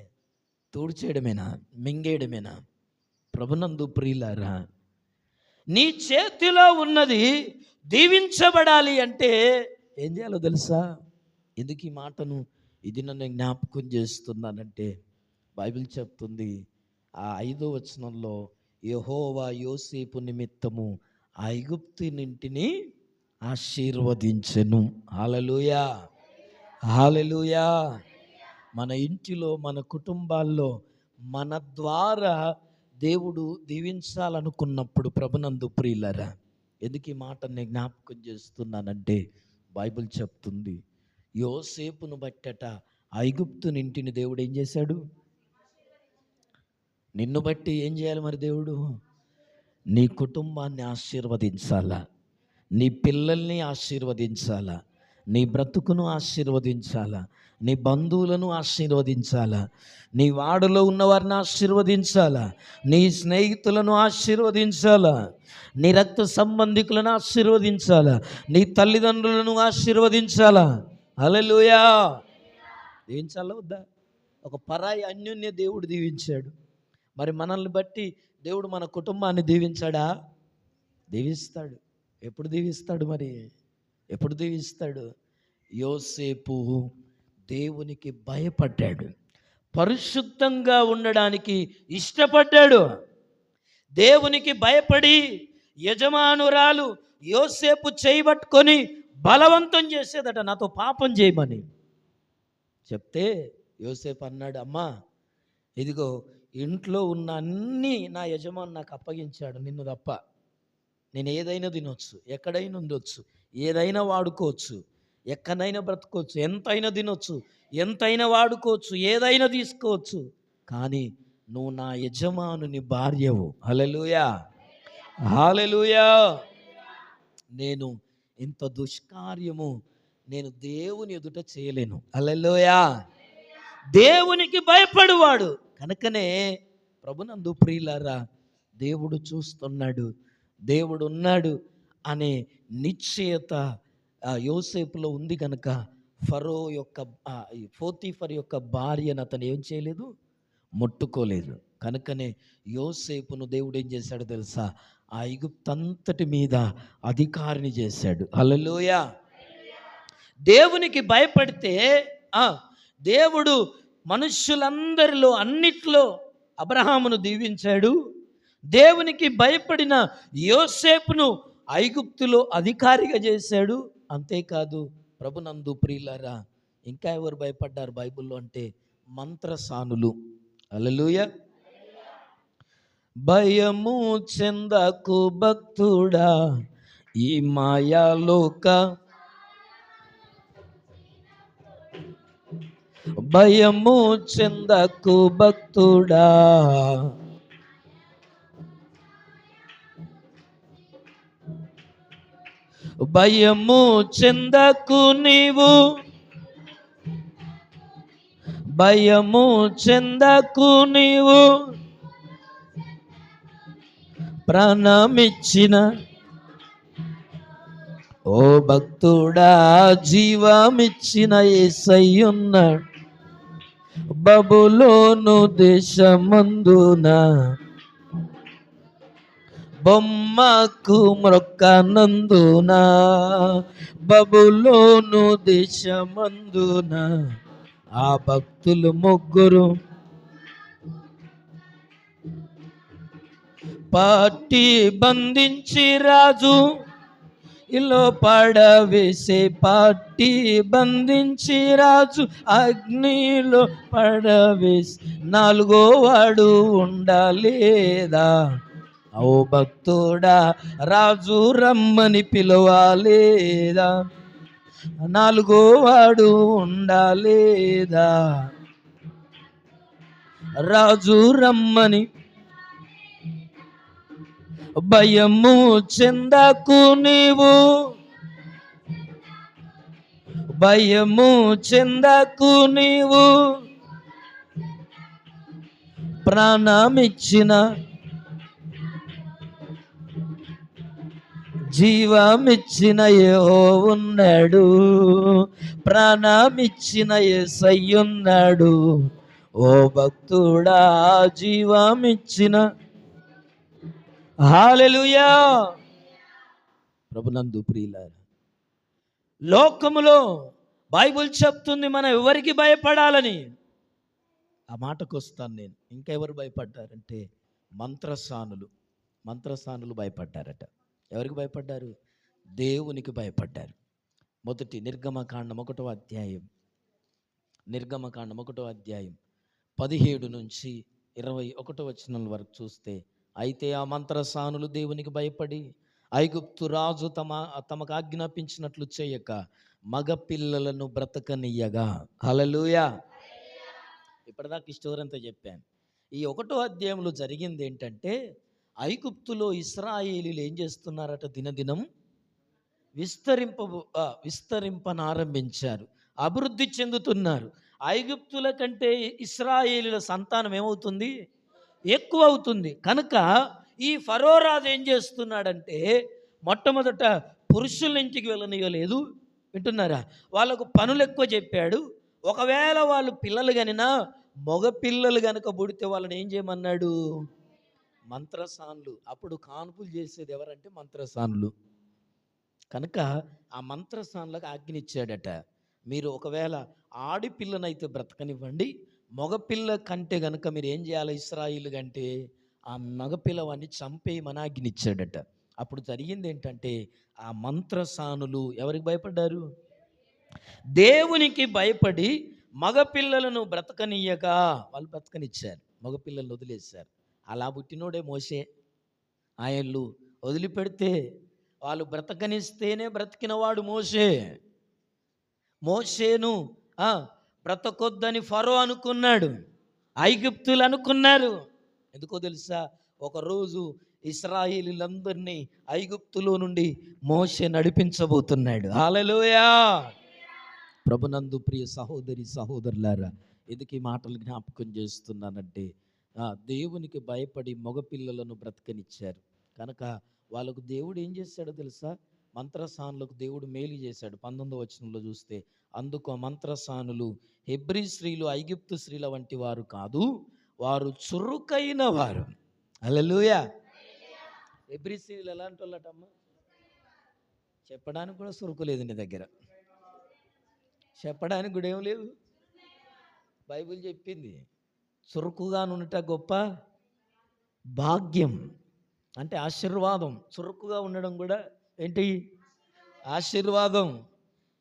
A: తూడ్చేయడమేనా? మింగేయడమేనా? ప్రభునందు ప్రియులారా, నీ చేతిలో ఉన్నది దీవించబడాలి అంటే ఏం చేయాలో తెలుసా? ఎందుకు ఈ మాటను ఇది నన్ను జ్ఞాపకం చేస్తున్నానంటే, బైబిల్ చెప్తుంది ఆ 5వ వచనంలో, యెహోవా యోసేపు నిమిత్తము ఐగుప్తునింటిని ఆశీర్వదించెను. హల్లెలూయా, హల్లెలూయా. మన ఇంటిలో, మన కుటుంబాల్లో మన ద్వారా దేవుడు దీవించాలనుకున్నప్పుడు ప్రభునందు ప్రియులారా, ఎందుకు ఈ మాట నేను జ్ఞాపకం చేస్తున్నానంటే, బైబిల్ చెప్తుంది యోసేపును బట్టట ఐగుప్తునింటిని దేవుడు ఏం చేశాడు? నిన్ను బట్టి ఏం చేయాలి మరి దేవుడు? నీ కుటుంబాన్ని ఆశీర్వదించాలా, నీ పిల్లల్ని ఆశీర్వదించాలా, నీ బ్రతుకును ఆశీర్వదించాలా, నీ బంధువులను ఆశీర్వదించాలా, నీ వాడలో ఉన్నవారిని ఆశీర్వదించాలా, నీ స్నేహితులను ఆశీర్వదించాలా, నీ రక్త సంబంధికులను ఆశీర్వదించాలా, నీ తల్లిదండ్రులను ఆశీర్వదించాలా. హల్లెలూయా. దీవించాలా వద్దా? ఒక పరాయి అన్యోన్య దేవుడు దీవించాడు. మరి మనల్ని బట్టి దేవుడు మన కుటుంబాన్ని దీవించాడా? దీవిస్తాడు. ఎప్పుడు దీవిస్తాడు? మరి ఎప్పుడు దీవిస్తాడు? యోసేపు దేవునికి భయపడ్డాడు, పరిశుద్ధంగా ఉండడానికి ఇష్టపడ్డాడు. దేవునికి భయపడి యజమానురాలు యోసేపు చేయబట్టుకొని బలవంతం చేసేదట, నాతో పాపం చేయమని చెప్తే యోసేపు అన్నాడు, అమ్మా ఇదిగో ఇంట్లో ఉన్న అన్నీ నా యజమాని నాకు అప్పగించాడు, నిన్ను తప్ప. నేను ఏదైనా తినొచ్చు, ఎక్కడైనా ఉండొచ్చు, ఏదైనా వాడుకోవచ్చు, ఎక్కడైనా బ్రతకొచ్చు, ఎంతైనా తినొచ్చు, ఎంతైనా వాడుకోవచ్చు, ఏదైనా తీసుకోవచ్చు, కానీ నువ్వు నా యజమానుని భార్యవు. హల్లెలూయా, హల్లెలూయా. నేను ఇంత దుష్కార్యము నేను దేవుని ఎదుట చేయలేను. హల్లెలూయా. దేవునికి భయపడువాడు కనుకనే ప్రభునందు ప్రియులారా, దేవుడు చూస్తున్నాడు, దేవుడు ఉన్నాడు అనే నిశ్చయత యోసేపులో ఉంది కనుక పోతీఫర్ యొక్క భార్యను అతను ఏం చేయలేదు? ముట్టుకోలేదు. కనుకనే యోసేపును దేవుడు ఏం చేశాడు తెలుసా? ఆ ఐగుప్తంతటి మీద అధికారిని చేశాడు. హల్లెలూయా. దేవునికి భయపడితే దేవుడు మనుష్యులందరిలో అన్నిట్లో అబ్రహామును దీవించాడు. దేవునికి భయపడిన యోసేపును ఐగుప్తులో అధికారిగా చేశాడు. అంతేకాదు ప్రభునందు ప్రియులారా, ఇంకా ఎవరు భయపడ్డారు బైబిల్లో అంటే మంత్రసానులు. హల్లెలూయా. భయము చెందకు భక్తుడా, ఈ మాయాలోక భయము చెందకు భక్తుడా, భయము చెందకు నీవు, భయము చెందకు నీవు, ప్రాణమిచ్చిన ఓ భక్తుడా, జీవమిచ్చిన యేసయ్యున్నాడు. బబులోను దేశమందున బొమ్మకు మ్రొక్కనందున, బబులోను దేశమందున ఆ భక్తులు ముగ్గురు పట్టి బంధించి రాజు ఇలో పడవేసే, పట్టి బంధించి రాజు అగ్నిలో పడవేసి, నాలుగో వాడు ఉండాలేదా ఓ భక్తుడా, రాజు రమ్మని పిలవాలేదా, నాలుగో వాడు ఉండాలేదా, రాజు రమ్మని. భయము చెందకు నీవు, భయము చెందకు నీవు, ప్రాణమిచ్చిన జీవమిచ్చిన యెహోవా ఉన్నాడు, ప్రాణమిచ్చిన యేసయ్యున్నాడు. ఓ భక్తుడా, జీవమిచ్చిన. హల్లెలూయా. ప్రభునందు ప్రియులారా, లోకములో బైబిల్ చెప్తుంది మనం ఎవరికి భయపడాలని. ఆ మాటకు వస్తాను నేను. ఇంకెవరు భయపడ్డారంటే మంత్రసానులు భయపడ్డారట. ఎవరికి భయపడ్డారు? దేవునికి భయపడ్డారు. మొదటి నిర్గమకాండం 1వ అధ్యాయం, నిర్గమకాండం 1వ అధ్యాయం 17 నుంచి 21 వచనం వరకు చూస్తే, అయితే ఆ మంత్రసానులు దేవునికి భయపడి ఐగుప్తు రాజు తమకు ఆజ్ఞాపించినట్లు చేయక మగ పిల్లలను బ్రతకనియ్యగా. హల్లెలూయా. ఇప్పటిదాకా ఈ స్టోరీ అంతా చెప్పాను. ఈ 1వ అధ్యాయంలో జరిగింది ఏంటంటే, ఐగుప్తులో ఇశ్రాయేలీలు ఏం చేస్తున్నారట, దినదినం విస్తరింపనారంభించారు, అభివృద్ధి చెందుతున్నారు. ఐగుప్తుల కంటే ఇశ్రాయేలీల సంతానం ఏమవుతుంది? ఎక్కువ అవుతుంది. కనుక ఈ ఫరో రాజు ఏం చేస్తున్నాడంటే, మొట్టమొదట పురుషుల ఇంటికి వెళ్ళనివ్వలేదు. వింటున్నారా? వాళ్ళకు పనులు ఎక్కువ చెప్పాడు. ఒకవేళ వాళ్ళు పిల్లలు కనినా మగ పిల్లలు కనుక పుడితే వాళ్ళని ఏం చేయమన్నాడు? మంత్రసానులు. అప్పుడు కాన్పులు చేసేది ఎవరంటే మంత్రసానులు. కనుక ఆ మంత్రసానులకు ఆజ్ఞ ఇచ్చాడట, మీరు ఒకవేళ ఆడిపిల్లనైతే బ్రతకనివ్వండి, మగపిల్ల కంటే కనుక మీరు ఏం చేయాలి? ఇశ్రాయేలు కంటే ఆ మగపిల్లవాడిని చంపేయమని ఆజ్ఞ ఇచ్చాడట. అప్పుడు జరిగింది ఏంటంటే, ఆ మంత్రసానులు ఎవరికి భయపడ్డారు? దేవునికి భయపడి మగపిల్లలను బ్రతకనియ్యక వాళ్ళు బ్రతకనిచ్చారు, మగపిల్లలను వదిలేశారు. అలా పుట్టినోడే మోషే. ఆయన్లు వదిలిపెడితే వాళ్ళు బ్రతకనిస్తేనే బ్రతికినవాడు మోషే. మోషేను బ్రతకొద్దని ఫరో అనుకున్నాడు, ఐగుప్తులు అనుకున్నారు. ఎందుకో తెలుసా? ఒకరోజు ఇశ్రాయేలీలందరినీ ఐగుప్తులో నుండి మోషే నడిపించబోతున్నాడు. హల్లెలూయా. ప్రభునందు ప్రియ సహోదరి సహోదరులారా, ఎందుకు ఈ మాటలు జ్ఞాపకం చేస్తున్నానంటే, దేవునికి భయపడి మగపిల్లలను బ్రతకనిచ్చారు కనుక వాళ్ళకు దేవుడు ఏం చేశాడో తెలుసా? మంత్రసానులకు దేవుడు మేలు చేశాడు. 19వ వచనంలో చూస్తే, అందుకు ఆ మంత్రసానులు హెబ్రీ స్త్రీలు ఐగుప్తు స్త్రీల వంటి వారు కాదు, వారు చురుకైన వారు. హల్లెలూయా. హెబ్రీ స్త్రీలు ఎలాంటి వాళ్ళటమ్మా? చెప్పడానికి కూడా చురుకు లేదు నీ దగ్గర, చెప్పడానికి కూడా ఏం లేదు. బైబిల్ చెప్పింది చురుకుగా ఉండట గొప్ప భాగ్యం, అంటే ఆశీర్వాదం. చురుకుగా ఉండడం కూడా ఏంటి? ఆశీర్వాదం.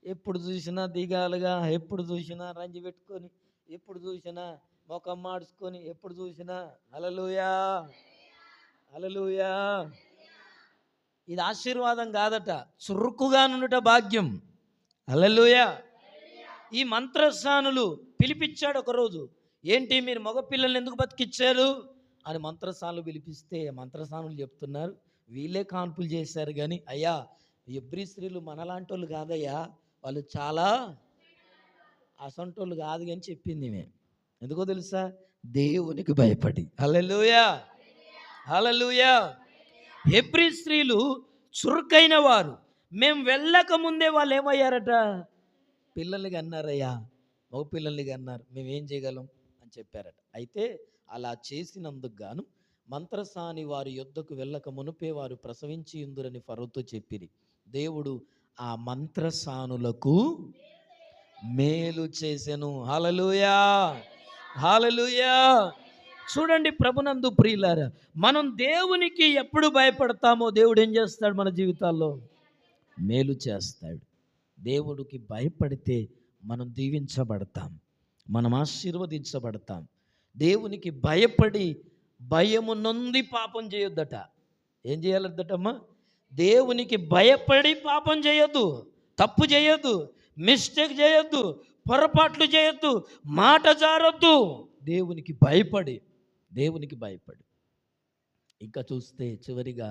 A: ఎప్పుడు చూసినా దిగాలుగా, ఎప్పుడు చూసినా రంజి పెట్టుకొని, ఎప్పుడు చూసినా ముఖం మార్చుకొని, ఎప్పుడు చూసినా హల్లెలూయా హల్లెలూయా. ఇది ఆశీర్వాదం కాదట, చురుకుగా నుండుట భాగ్యం. హల్లెలూయా. ఈ మంత్రసానులు పిలిపించాడు ఒకరోజు. ఏంటి మీరు మగ పిల్లల్ని ఎందుకు బతికిచ్చారు అని మంత్రసానులు పిలిపిస్తే మంత్రసానులు చెప్తున్నారు, వీళ్ళే కాన్పులు చేశారు కానీ అయ్యా ఎబ్రీ స్త్రీలు మనలాంటి వాళ్ళు కాదయ్యా, వాళ్ళు చాలా అసంటోళ్ళు కాదు అని చెప్పింది. మేము ఎందుకో తెలుసా? దేవునికి భయపడి. హల్లెలూయా, హల్లెలూయా. హెబ్రీ స్త్రీలు చురుకైన వారు. మేము వెళ్ళక ముందే వాళ్ళు ఏమయ్యారట? పిల్లల్ని కన్నారయ్యా, మగ పిల్లల్ని కన్నారు, మేమేం చేయగలం అని చెప్పారట. అయితే అలా చేసినందుకు గాను మంత్రసాని వారి యొద్దకు వెళ్ళక మునుపే వారు ప్రసవించి ఉందురని ఫరోతో చెప్పిరి. దేవుడు ఆ మంత్రసానులకు మేలు చేసెను. హల్లెలూయా, హల్లెలూయా. చూడండి ప్రభునందు ప్రియులారా, మనం దేవునికి ఎప్పుడు భయపడతామో దేవుడు ఏం చేస్తాడు? మన జీవితాల్లో మేలు చేస్తాడు. దేవుడికి భయపడితే మనం దీవించబడతాం, మనం ఆశీర్వదించబడతాం. దేవునికి భయపడి భయము నొంది పాపం చేయొద్దట. ఏం చేయాలద్దటమ్మా? దేవునికి భయపడి పాపం చేయొద్దు, తప్పు చేయొద్దు, మిస్టేక్ చేయొద్దు, పొరపాట్లు చేయొద్దు, మాట జారొద్దు. దేవునికి భయపడి, దేవునికి భయపడి. ఇంకా చూస్తే చివరిగా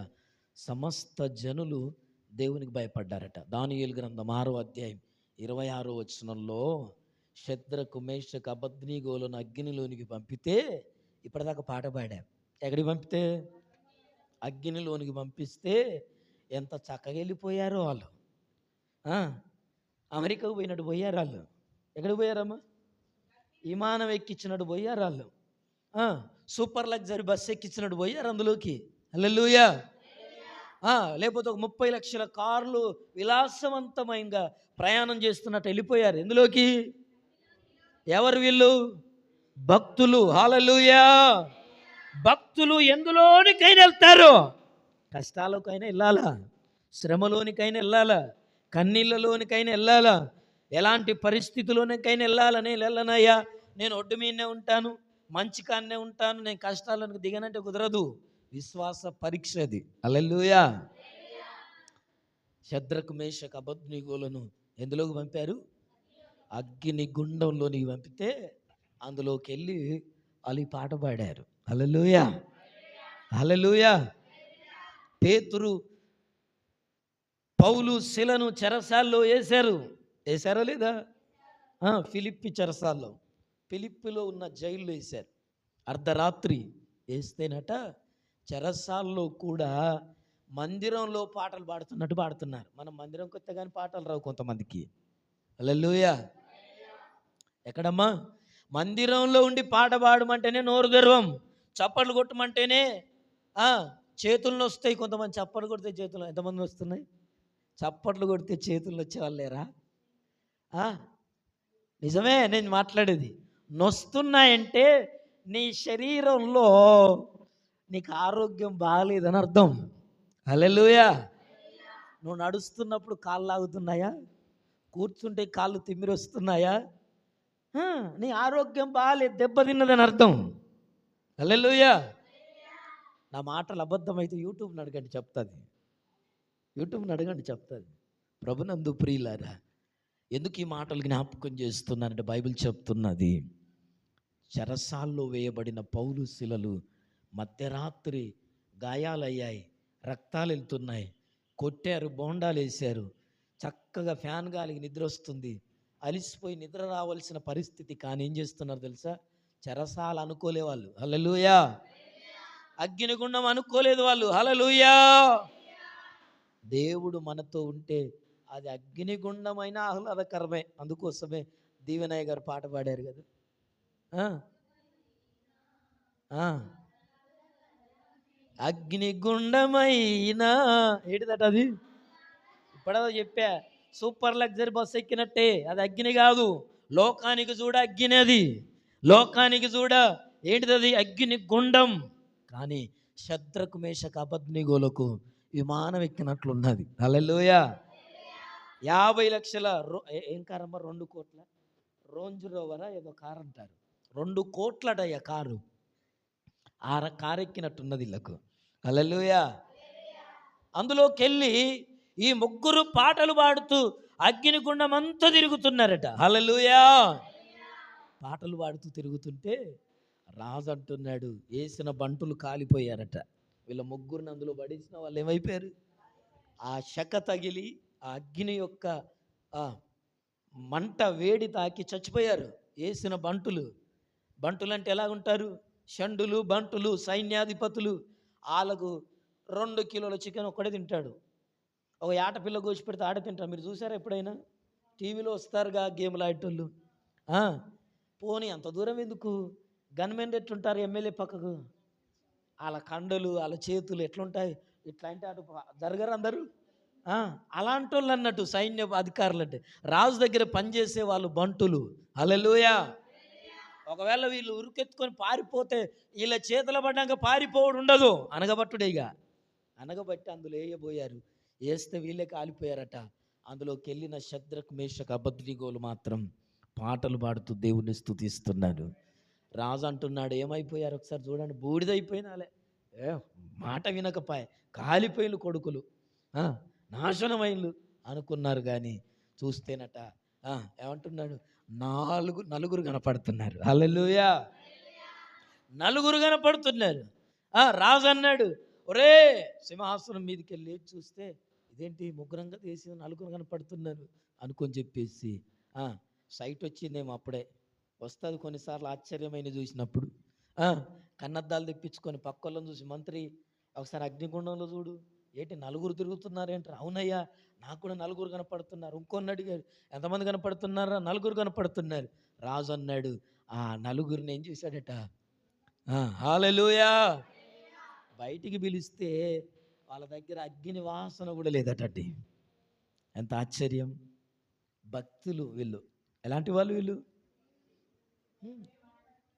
A: సమస్త జనులు దేవునికి భయపడ్డారట. దానియేలు గ్రంథం 6వ అధ్యాయం 26వ వచనంలో షద్రకు మేషకు అబద్నీగోలను అగ్నిలోనికి పంపితే, ఇప్పటిదాకా పాట పాడాం. ఎక్కడికి పంపితే? అగ్నిలోనికి పంపిస్తే ఎంత చక్కగా వెళ్ళిపోయారో వాళ్ళు. అమెరికాకు పోయినట్టు పోయారు వాళ్ళు. ఎక్కడికి పోయారమ్మా? విమానం ఎక్కించినట్టు పోయారు వాళ్ళు. సూపర్ లగ్జరీ బస్సు ఎక్కించినట్టు పోయారు అందులోకి. హల్లెలూయా. లేకపోతే ఒక 30 లక్షల కార్లు విలాసవంతమైనగా ప్రయాణం చేస్తున్నట్టు వెళ్ళిపోయారు. ఎందులోకి? ఎవరు వీళ్ళు? భక్తులు. హల్లెలూయా. భక్తులు ఎందులోనికైనా వెళ్తారు. కష్టాలకైనా వెళ్ళాలా, శ్రమలోనికైనా వెళ్ళాలా, కన్నీళ్ళలోనికైనా వెళ్ళాలా, ఎలాంటి పరిస్థితుల్లోనికైనా వెళ్ళాలని వెళ్ళనయ్యా, నేను ఒడ్డు మీదనే ఉంటాను, మంచి కాన్నే ఉంటాను, నేను కష్టాలను దిగనంటే కుదరదు. విశ్వాస పరీక్ష అది. హల్లెలూయా. షద్రకు మేషకు అబద్నీగోలను ఎందులోకి పంపారు? అగ్ని గుండంలోనికి పంపితే అందులోకి వెళ్ళి వాళ్ళు పాట పాడారు. హల్లెలూయా, హల్లెలూయా. పేతురు, పౌలు, శిలను చెరసాల్లో వేశారో లేదా? ఫిలిప్పి చెరసాల్లో, ఫిలిప్పిలో ఉన్న జైల్లో వేశారు. అర్ధరాత్రి వేస్తేనట చెరసాల్లో కూడా మందిరంలో పాటలు పాడుతున్నట్టు పాడుతున్నారు. మనం మందిరంకి వస్తే కానీ పాటలు రావు కొంతమందికి. హల్లెలూయా. ఎక్కడమ్మా? మందిరంలో ఉండి పాట పాడమంటేనే నోరు గర్వం, చప్పట్లు కొట్టమంటేనే చేతుల్లో వస్తాయి. కొంతమంది చప్పట్లు కొడితే చేతులు ఎంతమంది వస్తున్నాయి? చప్పట్లు కొడితే చేతుల్లో వచ్చేవాళ్ళు లేరా? నిజమే నేను మాట్లాడేది. నొస్తున్నాయంటే నీ శరీరంలో నీకు ఆరోగ్యం బాగాలేదని అర్థం. హల్లెలూయా. నువ్వు నడుస్తున్నప్పుడు కాళ్ళు లాగుతున్నాయా? కూర్చుంటే కాళ్ళు తిమ్మిరి వస్తున్నాయా? నీ ఆరోగ్యం బాగాలేదు, దెబ్బతిన్నదని అర్థం. హల్లెలూయా. నా మాటలు అబద్ధమైతే యూట్యూబ్ని అడగండి చెప్తుంది. యూట్యూబ్ని అడగండి చెప్తుంది. ప్రభునందు ప్రియులారా, ఎందుకు ఈ మాటలు జ్ఞాపకం చేస్తున్నానంటే బైబిల్ చెప్తున్నది, చెరసాల్లో వేయబడిన పౌలు శిలలు మధ్యరాత్రి గాయాలయ్యాయి, రక్తాలు వెళ్తున్నాయి, కొట్టారు, బోండాలు వేశారు, చక్కగా ఫ్యాన్ గాలికి నిద్ర వస్తుంది, అలిసిపోయి నిద్ర రావాల్సిన పరిస్థితి. కానీ ఏం చేస్తున్నారు తెలుసా? చెరసాలు అనుకోలే వాళ్ళు. హల్లెలూయా. అగ్నిగుండం అనుకోలేదు వాళ్ళు. హల్లెలూయా. దేవుడు మనతో ఉంటే అది అగ్నిగుండమైన ఆహ్లాదకరమే. అందుకోసమే దీవెనయ్య గారు పాట పాడారు కదా, అగ్నిగుండమైనా ఏంటిదట అది? ఇప్పుడో చెప్పా, సూపర్ లగ్జరీ బస్సు ఎక్కినట్టే. అది అగ్ని కాదు, లోకానికి చూడ అగ్ని. అది లోకానికి చూడ ఏంటిది? అది అగ్ని గుండం. కానీ షద్రకు మేషకు అబద్నీగోలకు విమానం ఎక్కినట్లున్నది. హల్లెలూయా. 50 లక్షల ఏం కారమ్మా? 2 కోట్ల రేంజ్ రోవరా ఏదో కారు అంటారు. 2 కోట్లటయ్యా కారు. కారు ఎక్కినట్టున్నది వీళ్ళకు. హల్లెలూయా. అందులోకి వెళ్ళి ఈ ముగ్గురు పాటలు పాడుతూ అగ్నిగుండం అంతా తిరుగుతున్నారట. హల్లెలూయా. పాటలు పాడుతూ తిరుగుతుంటే రాజు అంటున్నాడు, వేసిన బంటులు కాలిపోయారట. వీళ్ళ ముగ్గురిని అందులో పడేసిన వాళ్ళు ఏమైపోయారు? ఆ శక తగిలి ఆ అగ్ని యొక్క ఆ మంట వేడి తాకి చచ్చిపోయారు. వేసిన బంటులు. బంటులు అంటే ఎలా ఉంటారు? షండులు, బంటులు, సైన్యాధిపతులు. వాళ్ళకు 2 కిలోల చికెన్ ఒక్కడే తింటాడు. ఒక ఆటపిల్ల కోసి పెడితే ఆడ తింటారు. మీరు చూసారా ఎప్పుడైనా? టీవీలో వస్తారుగా గేమ్లు ఆడేటోళ్ళు. పోనీ అంత దూరం ఎందుకు? గన్మెన్ ఎట్లుంటారు ఎమ్మెల్యే పక్కకు? వాళ్ళ కండలు, వాళ్ళ చేతులు ఎట్లుంటాయి? ఇట్లా అంటే అటు జరగరు అందరూ. అలాంటి వాళ్ళు అన్నట్టు సైన్య అధికారులు అంటే. రాజు దగ్గర పనిచేసే వాళ్ళు బంటులు. హల్లెలూయా. ఒకవేళ వీళ్ళు ఉరికెత్తుకొని పారిపోతే వీళ్ళ చేతుల పడ్డాక పారిపోవడం ఉండదు. అనగబట్టుడే ఇక. అనగబట్టి అందులో వేయబోయారు. వేస్తే వీళ్ళే కాలిపోయారట. అందులోకి వెళ్ళిన శద్రక్, మేషక్, అబేద్నెగోలు మాత్రం పాటలు పాడుతూ దేవుని స్తుతిస్తున్నాడు. రాజు అంటున్నాడు, ఏమైపోయారు ఒకసారి చూడండి. బూడిదైపోయినాలే, మాట వినకపాయ, కాలిపోయిన కొడుకులు, నాశనమైళ్ళు అనుకున్నారు. కానీ చూస్తేనట ఏమంటున్నాడు? నలుగురు కనపడుతున్నారు. హల్లెలూయా. నలుగురు కనపడుతున్నారు. రాజు అన్నాడు, ఒరే సింహాసనం మీదకి వెళ్ళి చూస్తే ఇదేంటి ముగ్గురంగా తీసి నలుగురు కనపడుతున్నారు అనుకొని చెప్పేసి సైట్ వచ్చిందేమో అప్పుడే. వస్తుంది కొన్నిసార్లు ఆశ్చర్యమైన చూసినప్పుడు. కన్నద్దాలు తెప్పించుకొని పక్కోళ్ళని చూసి, మంత్రి ఒకసారి అగ్నిగుండంలో చూడు, ఏంటి నలుగురు తిరుగుతున్నారేంటారు? అవునయ్యా, నాకు కూడా నలుగురు కనపడుతున్నారు. ఇంకొన్ని అడిగారు, ఎంతమంది కనపడుతున్నారా? నలుగురు కనపడుతున్నారు. రాజు అన్నాడు, ఆ నలుగురిని ఏం చూశాడట? హల్లెలూయా. బయటికి పిలిస్తే వాళ్ళ దగ్గర అగ్ని వాసన కూడా లేదటండి. ఎంత ఆశ్చర్యం! భక్తులు వీళ్ళు. ఎలాంటి వాళ్ళు వీళ్ళు?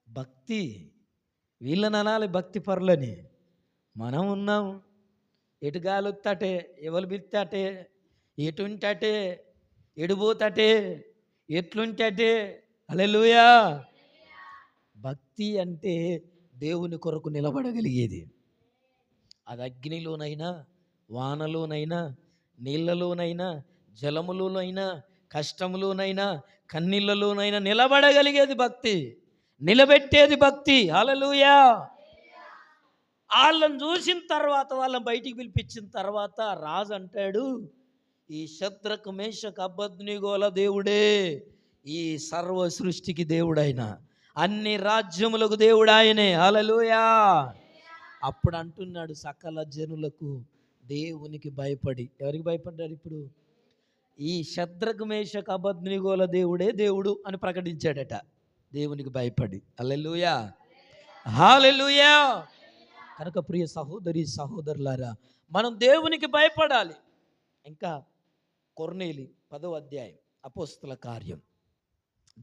A: భక్తి. వీళ్ళని అనాలి భక్తి పరులని. మనం ఉన్నాం ఎటు గాలొత్తాటే, ఎవరు పిలుతాటే, ఎటుంటాటే, ఎడిపోతాటే, ఎట్లుంటాటే. హల్లెలూయా. భక్తి అంటే దేవుని కొరకు నిలబడగలిగేది. అది అగ్నిలోనైనా, వానలోనైనా, నీళ్ళలోనైనా, జలములోనైనా, కష్టములోనైనా, కన్నీళ్ళలోనైనా నిలబడగలిగేది భక్తి. నిలబెట్టేది భక్తి. హల్లెలూయా. వాళ్ళని చూసిన తర్వాత, వాళ్ళని బయటికి పిలిపించిన తర్వాత రాజు అంటాడు, ఈ శద్రక్, మేషక్, అబేద్నెగోల దేవుడే ఈ సర్వ సృష్టికి దేవుడైన, అన్ని రాజ్యములకు దేవుడు ఆయనే. హల్లెలూయా. అప్పుడు అంటున్నాడు, సకల జనులకు దేవునికి భయపడి. ఎవరికి భయపడ్డాడు ఇప్పుడు? ఈ శద్రక్, మేషక్, అబేద్నెగోల దేవుడే దేవుడు అని ప్రకటించాడట. దేవునికి భయపడి. హల్లెలూయా. హల్లెలూయా. కనుక ప్రియ సహోదరి సహోదరులారా, మనం దేవునికి భయపడాలి. ఇంకా కొర్నేలి 10వ అధ్యాయం, అపోస్తల కార్యం.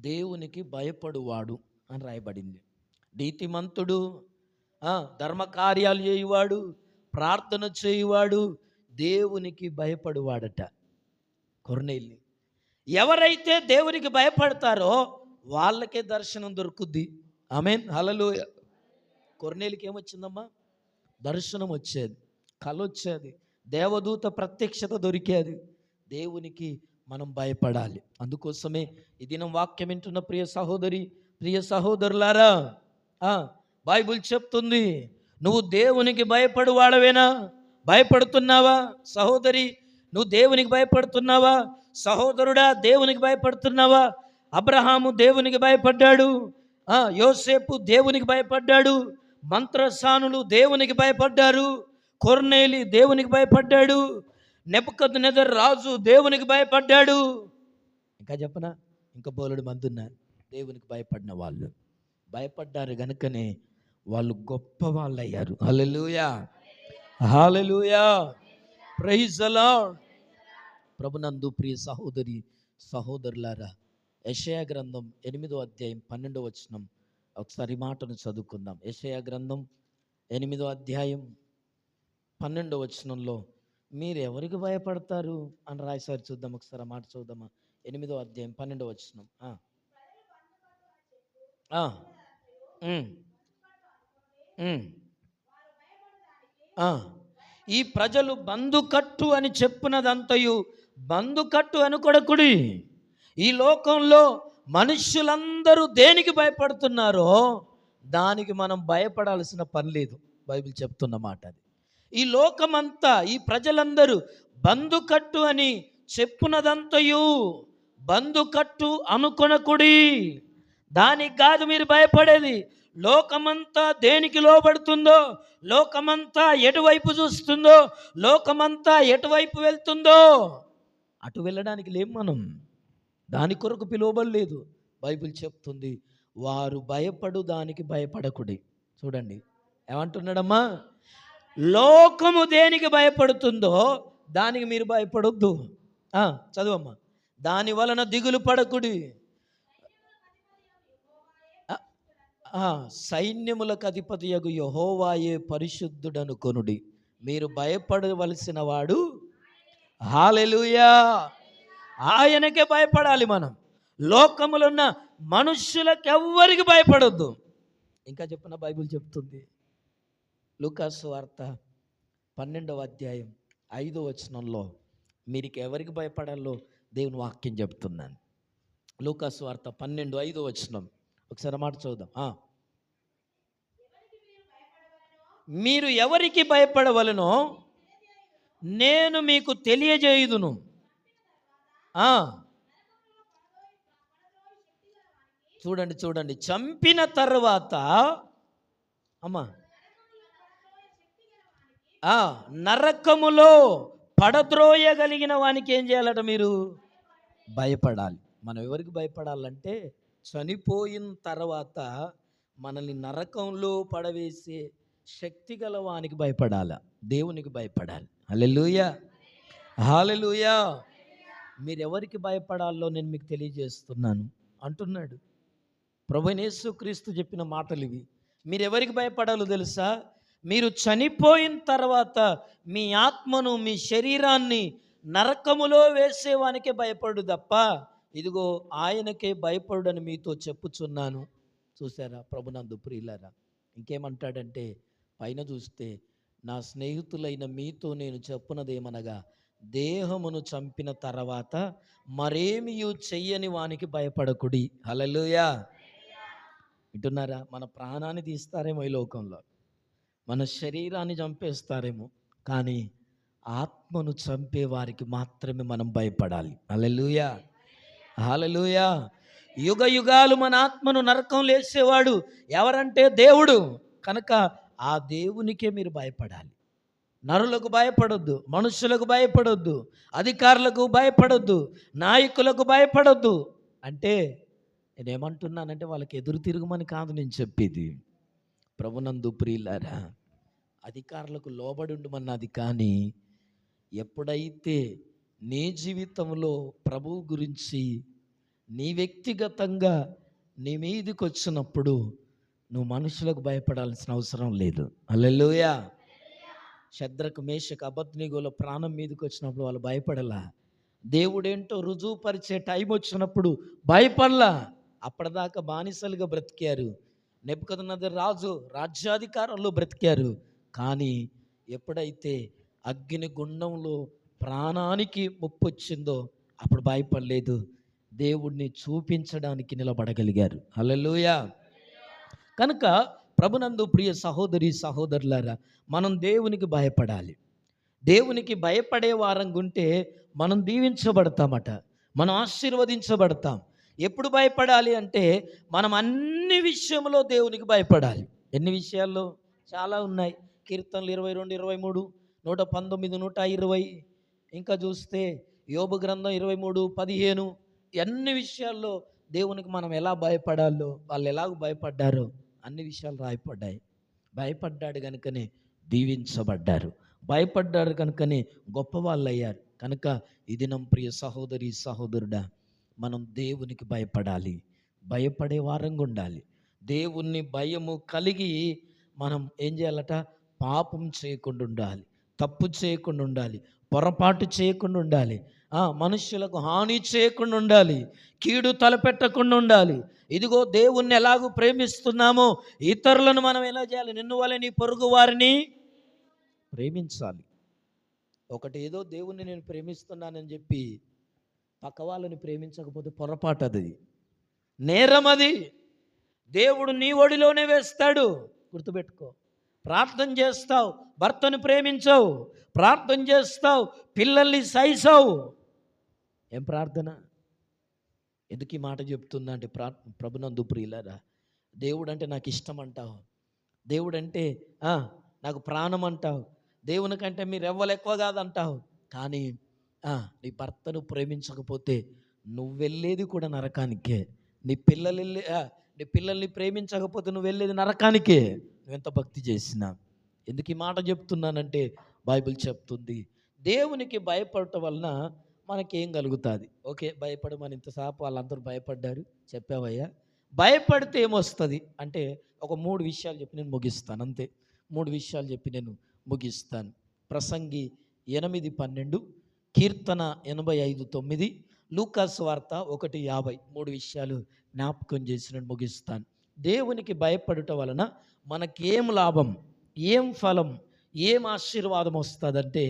A: దేవునికి భయపడువాడు అని రాయబడింది. నీతిమంతుడు, ధర్మకార్యాలు చేయువాడు, ప్రార్థన చేయువాడు, దేవునికి భయపడువాడట. కొర్నేలి. ఎవరైతే దేవునికి భయపడతారో వాళ్ళకే దర్శనం దొరుకుద్ది. ఆమేన్. హల్లెలూయా. కొర్నేలికి ఏమొచ్చిందమ్మా? దర్శనం వచ్చేది, కల వచ్చేది, దేవదూత ప్రత్యక్షత దొరికేది. దేవునికి మనం భయపడాలి. అందుకోసమే ఈ దినం వాక్యం వింటున్న ప్రియ సహోదరి, ప్రియ సహోదరులారా, బైబిల్ చెప్తుంది, నువ్వు దేవునికి భయపడువాడవేనా? భయపడుతున్నావా? సహోదరి, నువ్వు దేవునికి భయపడుతున్నావా? సహోదరుడా, దేవునికి భయపడుతున్నావా? అబ్రహాము దేవునికి భయపడ్డాడు. యోసేపు దేవునికి భయపడ్డాడు. మంత్రసానులు దేవునికి భయపడ్డారు. కొర్నేలి దేవునికి భయపడ్డాడు. నెబుకద్నెజర్ రాజు దేవునికి భయపడ్డాడు. ఇంకా చెప్పనా? ఇంకా బోలెడు మంది ఉన్నారు దేవునికి భయపడిన వాళ్ళు. భయపడ్డారు గనుకనే వాళ్ళు గొప్ప వాళ్ళు అయ్యారు. Hallelujah. Hallelujah. Praise the lord. ప్రభునందు ప్రియ సహోదరి సహోదరులారా, యెషయా గ్రంథం 8వ అధ్యాయం 12వ వచనం ఒకసారి మాటను చదువుకుందాం. యెషయా గ్రంథం 8వ అధ్యాయం 12వ వచనంలో మీరు ఎవరికి భయపడతారు అని రాశారు. చూద్దాం ఒకసారి ఆ మాట చూద్దామా? 8వ అధ్యాయం 12వ వచనం. ఈ ప్రజలు బందుకట్టు అని చెప్పినదంతయు బందుకట్టు అనుకొడకుడి. ఈ లోకంలో మనుష్యులందరూ దేనికి భయపడుతున్నారో దానికి మనం భయపడాల్సిన పని లేదు. బైబిల్ చెప్తున్న మాట అది. ఈ లోకమంతా, ఈ ప్రజలందరూ బందుకట్టు అని చెప్పునదంతయు బందుకట్టు అనుకొనకుడి. దానికి కాదు మీరు భయపడేది. లోకమంతా దేనికి లోబడుతుందో, లోకమంతా ఎటువైపు చూస్తుందో, లోకమంతా ఎటువైపు వెళ్తుందో అటు వెళ్ళడానికి లేం మనం. దాని కొరకు పిలువబడలేదు. బైబిల్ చెప్తుంది, వారు భయపడు దానికి భయపడకుడి. చూడండి ఏమంటున్నాడమ్మా, లోకము దేనికి భయపడుతుందో దానికి మీరు భయపడొద్దు. చదువమ్మా. దాని వలన దిగులు పడకుడి. సైన్యములకు అధిపతియగు యెహోవాయే పరిశుద్ధుడను కొనుడి. మీరు భయపడవలసిన వాడు హల్లెలూయా, ఆయనకే భయపడాలి మనం. లోకములో ఉన్న మనుష్యులకెవ్వరికి భయపడొద్దు. ఇంకా చెప్పిన బైబిల్ చెప్తుంది, లూకాసు వార్త 12వ అధ్యాయం 5వ వచనంలో మీరు ఎవరికి భయపడాలో దేవుని వాక్యం చెప్తున్నాను. లూకాసు వార్త 12:5వ వచనం ఒకసారి మాట చూద్దాం. మీరు ఎవరికి భయపడవలనో నేను మీకు తెలియజేయుదును. చూడండి చూడండి, చంపిన తర్వాత అమ్మా నరకములో పడద్రోయగలిగిన వానికి ఏం చేయాలట? మీరు భయపడాలి. మనం ఎవరికి భయపడాలంటే చనిపోయిన తర్వాత మనల్ని నరకంలో పడవేసే శక్తి గల వానికి భయపడాలి, దేవునికి భయపడాలి. హల్లెలూయా, హల్లెలూయా. మీరు ఎవరికి భయపడాలో నేను మీకు తెలియజేస్తున్నాను అంటున్నాడు ప్రభువైన యేసుక్రీస్తు. చెప్పిన మాటలు ఇవి. మీరు ఎవరికి భయపడాలో తెలుసా? మీరు చనిపోయిన తర్వాత మీ ఆత్మను, మీ శరీరాన్ని నరకములో వేసేవానికే భయపడు తప్ప ఇదిగో ఆయనకే భయపడుడని మీతో చెప్పుచున్నాను. చూసారా ప్రభునందు ప్రియులారా, ఇంకేమంటాడంటే పైన చూస్తే, నా స్నేహితులైన మీతో నేను చెప్పునదేమనగా దేహమును చంపిన తర్వాత మరేమియు చెయ్యని వానికి భయపడకుడి. హల్లెలూయా. వింటున్నారా? మన ప్రాణాన్ని తీస్తారేమో ఈ లోకంలో, మన శరీరాన్ని చంపేస్తారేమో, కానీ ఆత్మను చంపే వారికి మాత్రమే మనం భయపడాలి. హల్లెలూయా, హల్లెలూయా. యుగ యుగాలు మన ఆత్మను నరకం లేసేవాడు ఎవరంటే దేవుడు. కనుక ఆ దేవునికే మీరు భయపడాలి. నరులకు భయపడొద్దు, మనుషులకు భయపడొద్దు, అధికారులకు భయపడొద్దు, నాయకులకు భయపడొద్దు. అంటే నేనేమంటున్నానంటే వాళ్ళకి ఎదురు తిరుగుమని కాదు నేను చెప్పేది. ప్రభునందు ప్రియులారా, అధికారులకు లోబడి ఉండమన్నది. కానీ ఎప్పుడైతే నీ జీవితంలో ప్రభువు గురించి నీ వ్యక్తిగతంగా నీ మీదకి వచ్చినప్పుడు నువ్వు మనుషులకు భయపడాల్సిన అవసరం లేదు. హల్లెలూయా. శద్రకు, మేషకు, అబద్నెగోల ప్రాణం మీదకి వచ్చినప్పుడు వాళ్ళు భయపడలా. దేవుడేంటో రుజువుపరిచే టైం వచ్చినప్పుడు భయపడలా. అప్పటిదాకా బానిసలుగా బ్రతికారు. నెబుకద్నెజరు రాజు రాజ్యాధికారంలో బ్రతికారు. కానీ ఎప్పుడైతే అగ్ని గుండంలో ప్రాణానికి ముప్పు వచ్చిందో అప్పుడు భయపడలేదు. దేవుడిని చూపించడానికి నిలబడగలిగారు. హల్లెలూయా. కనుక ప్రభునందు ప్రియ సహోదరి సహోదరులారా, మనం దేవునికి భయపడాలి. దేవునికి భయపడే వారంగా ఉంటే మనం దీవించబడతామట, మనం ఆశీర్వదించబడతాం. ఎప్పుడు భయపడాలి అంటే మనం అన్ని విషయంలో దేవునికి భయపడాలి. ఎన్ని విషయాల్లో? చాలా ఉన్నాయి. కీర్తనలు 22, 23, 119, 120. ఇంకా చూస్తే యోబు గ్రంథం 23:15. అన్ని విషయాల్లో దేవునికి మనం ఎలా భయపడాలో, వాళ్ళు ఎలాగ భయపడ్డారో అన్ని విషయాలు రాయపడ్డాయి. భయపడ్డాడు కనుకనే దీవించబడ్డారు, భయపడ్డారు కనుకనే గొప్పవాళ్ళు అయ్యారు. కనుక ఈ దినం ప్రియ సహోదరి సహోదరుడా, మనం దేవునికి భయపడాలి, భయపడే వారంగా ఉండాలి. దేవుణ్ణి భయము కలిగి మనం ఏం చేయాలట? పాపం చేయకుండా ఉండాలి, తప్పు చేయకుండా ఉండాలి, పొరపాటు చేయకుండా ఉండాలి, మనుష్యులకు హాని చేయకుండా ఉండాలి, కీడు తలపెట్టకుండా ఉండాలి. ఇదిగో దేవుణ్ణి ఎలాగూ ప్రేమిస్తున్నామో ఇతరులను మనం ఎలా చేయాలి? నిన్ను వలె నీ పొరుగు వారిని ప్రేమించాలి. ఒకటేదో దేవుణ్ణి నేను ప్రేమిస్తున్నానని చెప్పి పక్క వాళ్ళని ప్రేమించకపోతే పొరపాటు, అది నేరం. అది దేవుడు నీ ఒడిలోనే వేస్తాడు, గుర్తుపెట్టుకో. ప్రార్థన చేస్తావు, భర్తను ప్రేమించవు. ప్రార్థన చేస్తావు, పిల్లల్ని సైసావు. ఏం ప్రార్థన? ఎందుకు ఈ మాట చెప్తున్నా అంటే, ప్రభునందు ప్రియులారా, దేవుడు అంటే నాకు ఇష్టం అంటావు, దేవుడు అంటే నాకు ప్రాణం అంటావు, దేవుని కంటే మీరు ఎవ్వరు ఎక్కువ కాదంటావు. కానీ నీ భర్తను ప్రేమించకపోతే నువ్వు వెళ్ళేది కూడా నరకానికే. నీ పిల్లల్ని ప్రేమించకపోతే నువ్వు వెళ్ళేది నరకానికే, నువ్వెంత భక్తి చేసినా. ఎందుకు ఈ మాట చెప్తున్నానంటే, బైబిల్ చెప్తుంది దేవునికి భయపడటం వలన మనకేం కలుగుతుంది. ఓకే, భయపడమని ఇంతసేపు వాళ్ళందరూ భయపడ్డారు, చెప్పావయ్యా. భయపడితే ఏమొస్తుంది అంటే, ఒక 3 విషయాలు చెప్పి నేను ముగిస్తాను, అంతే. 3 విషయాలు చెప్పి నేను ముగిస్తాను. ప్రసంగి 8:12, కీర్తన 85:9, లూకాసు వార్త 1:50. 3 విషయాలు జ్ఞాపకం చేసి నేను ముగిస్తాను. దేవునికి భయపడటం వలన మనకేం లాభం, ఏం ఫలం, ఏం ఆశీర్వాదం వస్తుందంటే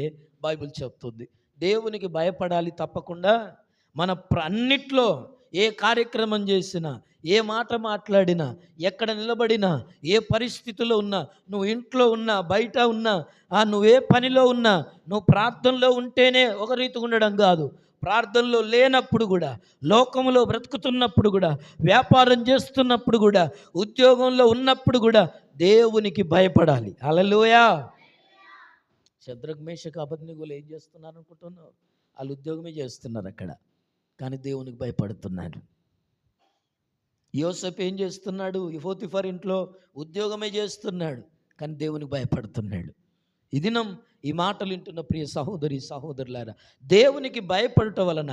A: బైబిల్ చెప్తుంది. దేవునికి భయపడాలి తప్పకుండా. మన అన్నిట్లో ఏ కార్యక్రమం చేసినా, ఏ మాట మాట్లాడినా, ఎక్కడ నిలబడినా, ఏ పరిస్థితిలో ఉన్నా, నువ్వు ఇంట్లో ఉన్నా, బయట ఉన్నా, నువ్వే పనిలో ఉన్నా, నువ్వు ప్రార్థనలో ఉంటేనే ఒక రీతిగా ఉండడం కాదు, ప్రార్థనలో లేనప్పుడు కూడా, లోకంలో బ్రతుకుతున్నప్పుడు కూడా, వ్యాపారం చేస్తున్నప్పుడు కూడా, ఉద్యోగంలో ఉన్నప్పుడు కూడా దేవునికి భయపడాలి. హల్లెలూయా. శద్రక్ మేషక్ అబేద్నెగోలు ఏం చేస్తున్నారు అనుకుంటున్నావు? వాళ్ళు ఉద్యోగమే చేస్తున్నారు అక్కడ, కానీ దేవునికి భయపడుతున్నారు. యోసేపు ఏం చేస్తున్నాడు? పోతీఫర్ ఇంట్లో ఉద్యోగమే చేస్తున్నాడు, కానీ దేవునికి భయపడుతున్నాడు. ఈ దినం ఈ మాటలు వింటున్న ప్రియ సహోదరి సహోదరులారా, దేవునికి భయపడటం వలన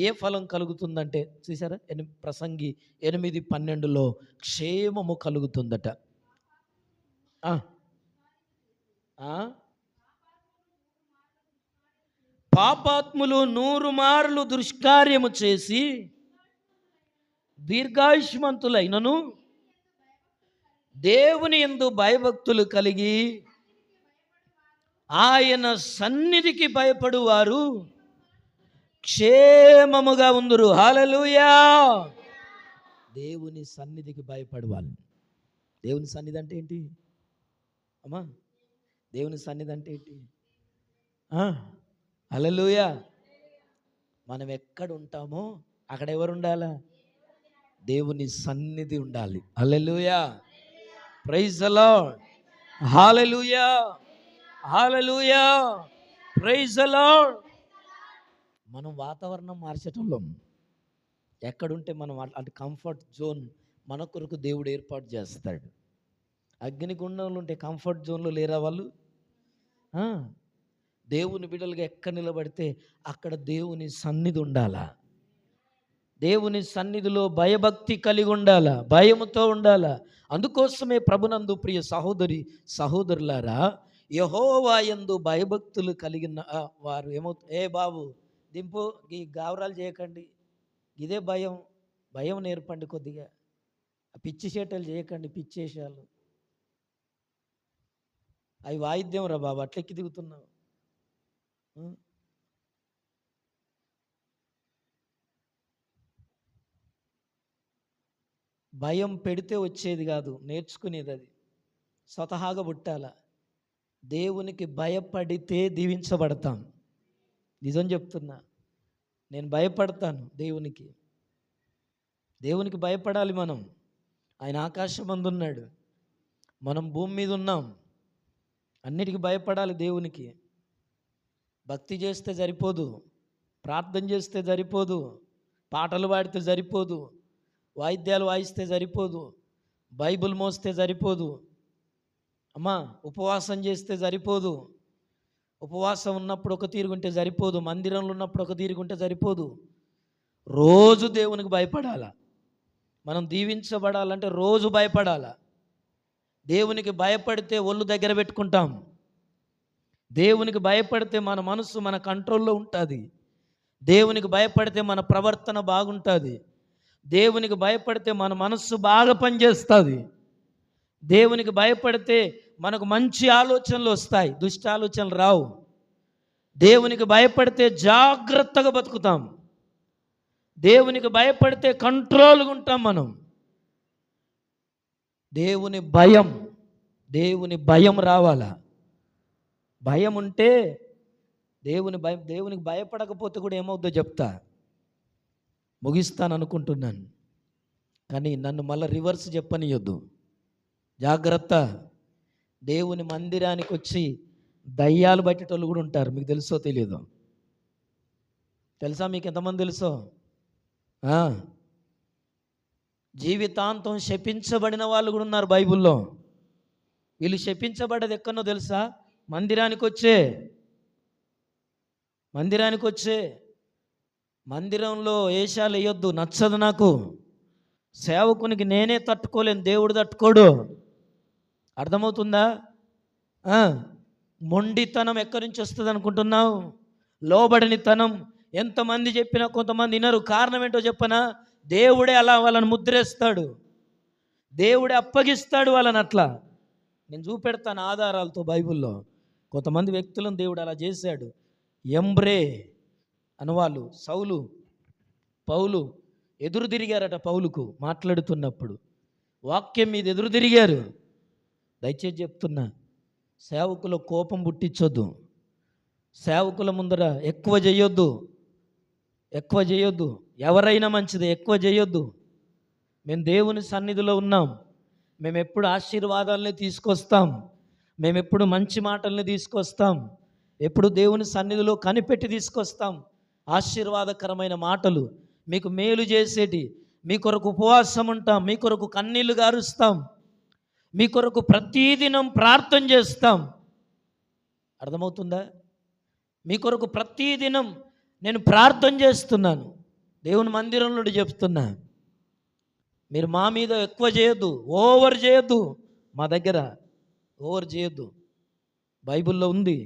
A: ఏ ఫలం కలుగుతుందంటే, చూసారా, ప్రసంగి 8:12లో క్షేమము కలుగుతుందట. పాపాత్ములు 100 మార్లు దుష్కార్యము చేసి దీర్ఘాయుష్మంతులైనను దేవుని యందు భయభక్తులు కలిగి ఆయన సన్నిధికి భయపడువారు క్షేమముగా ఉందురు. హల్లెలూయా. దేవుని సన్నిధికి భయపడవాలి. దేవుని సన్నిధి అంటే ఏంటి అమ్మా? దేవుని సన్నిధి అంటే ఏంటి? హల్లెలూయా. మనం ఎక్కడ ఉంటామో అక్కడ ఎవరు ఉండాలా? దేవుని సన్నిధి ఉండాలి. Hallelujah. Praise the lord. Hallelujah. Hallelujah. Praise the lord. మనం వాతావరణం మార్చటంలో ఎక్కడుంటే మనం అంటే కంఫర్ట్ జోన్ మన కొరకు దేవుడు ఏర్పాటు చేస్తాడు. అగ్నిగుండంలో ఉంటే కంఫర్ట్ జోన్లో లేరా వాళ్ళు? దేవుని బిడ్డలుగా ఎక్కడ నిలబడితే అక్కడ దేవుని సన్నిధి ఉండాలా. దేవుని సన్నిధిలో భయభక్తి కలిగి ఉండాలా, భయముతో ఉండాలా. అందుకోసమే ప్రభునందు ప్రియ సహోదరి సహోదరులారా, యెహోవా యందు భయభక్తులు కలిగిన వారు ఏ బాబు దింపు, ఈ గావరాలు చేయకండి, ఇదే భయం నేర్పండి కొద్దిగా. పిచ్చి చేటలు చేయకండి, పిచ్చేషాలు. అవి వాయిద్యం రా బాబు, అట్లెక్కి దిగుతున్నావు. భయం పెడితే వచ్చేది కాదు, నేర్చుకునేది. అది స్వతహాగా పుట్టాల. దేవునికి భయపడితే దీవించబడతాం. నిజం చెప్తున్నా, నేను భయపడతాను దేవునికి భయపడాలి మనం. ఆయన ఆకాశం మందు ఉన్నాడు, మనం భూమి మీద ఉన్నాం. అన్నిటికీ భయపడాలి దేవునికి. భక్తి చేస్తే సరిపోదు, ప్రార్థన చేస్తే సరిపోదు, పాటలు పాడితే సరిపోదు, వాయిద్యాలు వాయిస్తే సరిపోదు, బైబిల్ మోస్తే సరిపోదు, అమ్మా ఉపవాసం చేస్తే సరిపోదు. ఉపవాసం ఉన్నప్పుడు ఒక తీరుగుంటే సరిపోదు, మందిరంలో ఉన్నప్పుడు ఒక తీరుగుంటే సరిపోదు. రోజు దేవునికి భయపడాలా. మనం దీవించబడాలంటే రోజు భయపడాలా. దేవునికి భయపడితే ఒళ్ళు దగ్గర పెట్టుకుంటాం. దేవునికి భయపడితే మన మనసు మన కంట్రోల్లో ఉంటుంది. దేవునికి భయపడితే మన ప్రవర్తన బాగుంటుంది. దేవునికి భయపడితే మన మనస్సు బాగా పనిచేస్తుంది. దేవునికి భయపడితే మనకు మంచి ఆలోచనలు వస్తాయి, దుష్ట ఆలోచనలు రావు. దేవునికి భయపడితే జాగ్రత్తగా బతుకుతాం. దేవునికి భయపడితే కంట్రోల్గా ఉంటాం మనం. దేవుని భయం రావాలా. భయం ఉంటే దేవునికి భయపడకపోతే కూడా ఏమవుద్దో చెప్తా, ముగిస్తాను అనుకుంటున్నాను. కానీ నన్ను మళ్ళీ రివర్స్ చెప్పనియొద్దు. జాగ్రత్త. దేవుని మందిరానికి వచ్చి దయ్యాలు బట్టేటోళ్ళు కూడా ఉంటారు. మీకు తెలుసో తెలియదో? తెలుసా? మీకు ఎంతమంది తెలుసో? జీవితాంతం శపించబడిన వాళ్ళు కూడా ఉన్నారు బైబిల్లో. వీళ్ళు శపించబడ్డది ఎక్కడో తెలుసా? మందిరానికి వచ్చే మందిరంలో వేషాలు వేయొద్దు, నచ్చదు నాకు. సేవకునికి నేనే తట్టుకోలేను, దేవుడు తట్టుకోడు. అర్థమవుతుందా? మొండితనం ఎక్కడి నుంచి వస్తుంది అనుకుంటున్నావు? లోబడినితనం. ఎంతమంది చెప్పినా కొంతమంది వినరు. కారణం ఏంటో చెప్పనా? దేవుడే అలా వాళ్ళని ముద్రేస్తాడు, దేవుడే అప్పగిస్తాడు వాళ్ళని. అట్లా నేను చూపెడతాను ఆధారాలతో బైబిల్లో. కొంతమంది వ్యక్తులను దేవుడు అలా చేశాడు. ఎంబ్రే అనవాళ్ళు, సౌలు, పౌలు ఎదురు తిరిగారట పౌలుకు మాట్లాడుతున్నప్పుడు. వాక్యం మీద ఎదురు తిరిగారు. దయచేసి చెప్తున్నా, సేవకుల కోపం పుట్టించొద్దు. సేవకుల ముందర ఎక్కువ చేయొద్దు. ఎవరైనా మంచిదే, ఎక్కువ చేయొద్దు. మేము దేవుని సన్నిధిలో ఉన్నాం. మేము ఎప్పుడు ఆశీర్వాదాలని తీసుకొస్తాం. మేము ఎప్పుడు మంచి మాటల్ని తీసుకొస్తాం. ఎప్పుడు దేవుని సన్నిధిలో కనిపెట్టి తీసుకొస్తాం. ఆశీర్వాదకరమైన మాటలు, మీకు మేలు చేసేటి. మీ కొరకు ఉపవాసం ఉంటాం, మీ కొరకు కన్నీళ్లు గారుస్తాం, మీ కొరకు ప్రతిదినం ప్రార్థన చేస్తాం. అర్థమవుతుందా? మీ కొరకు ప్రతిదినం నేను ప్రార్థన చేస్తున్నాను. దేవుని మందిరం నుండి చెప్తున్నా, మీరు మా మీద ఎక్కువ చేయొద్దు, ఓవర్ చేయొద్దు. మా దగ్గర ఓవర్ చేయొద్దు. బైబిల్లో ఉంది,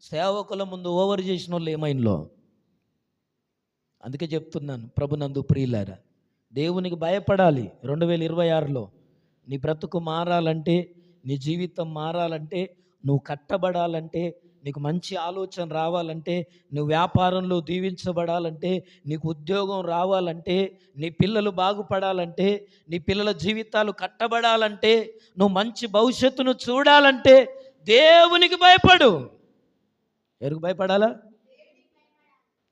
A: సేవకుల ముందు ఓవర్ చేసిన వాళ్ళు ఏమైందో. అందుకే చెప్తున్నాను, ప్రభునందు ప్రియులారా, దేవునికి భయపడాలి. 2026లో నీ బ్రతుకు మారాలంటే, నీ జీవితం మారాలంటే, నువ్వు కట్టబడాలంటే, నీకు మంచి ఆలోచన రావాలంటే, నువ్వు వ్యాపారంలో దీవించబడాలంటే, నీకు ఉద్యోగం రావాలంటే, నీ పిల్లలు బాగుపడాలంటే, నీ పిల్లల జీవితాలు కట్టబడాలంటే, నువ్వు మంచి భవిష్యత్తును చూడాలంటే దేవునికి భయపడు. ఎవరికి భయపడాలా?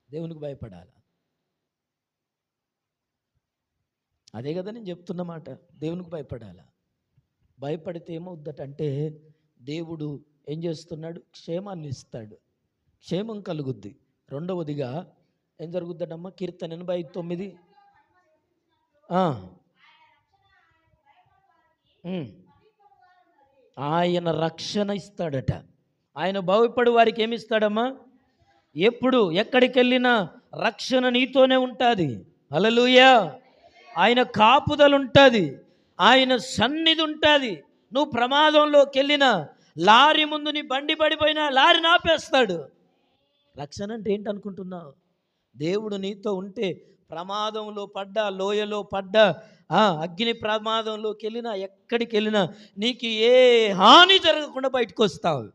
A: దేవునికి భయపడాలా. అదే కదా నేను చెప్తున్నమాట. దేవునికి భయపడాలా. భయపడితే ఏమవుద్దటంటే దేవుడు ఏం చేస్తున్నాడు? క్షేమాన్ని ఇస్తాడు, క్షేమం కలుగుద్ది. రెండవదిగా ఏం జరుగుద్దటమ్మా? కీర్తన 89. ఆయన రక్షణ ఇస్తాడట. ఆయన భయపడు వారికి ఏమి ఇస్తాడమ్మా? ఎప్పుడు ఎక్కడికి వెళ్ళినా రక్షణ నీతోనే ఉంటుంది. హల్లెలూయా. ఆయన కాపుదలు ఉంటుంది, ఆయన సన్నిధి ఉంటుంది. నువ్వు ప్రమాదంలోకి వెళ్ళినా, లారీ ముందు నీ బండి పడిపోయినా లారీ ఆపేస్తాడు. రక్షణ అంటే ఏంటనుకుంటున్నావు? దేవుడు నీతో ఉంటే ప్రమాదంలో పడ్డా, లోయలో పడ్డా, అగ్ని ప్రమాదంలోకి వెళ్ళినా, ఎక్కడికి వెళ్ళినా నీకు ఏ హాని జరగకుండా బయటకు వస్తావు.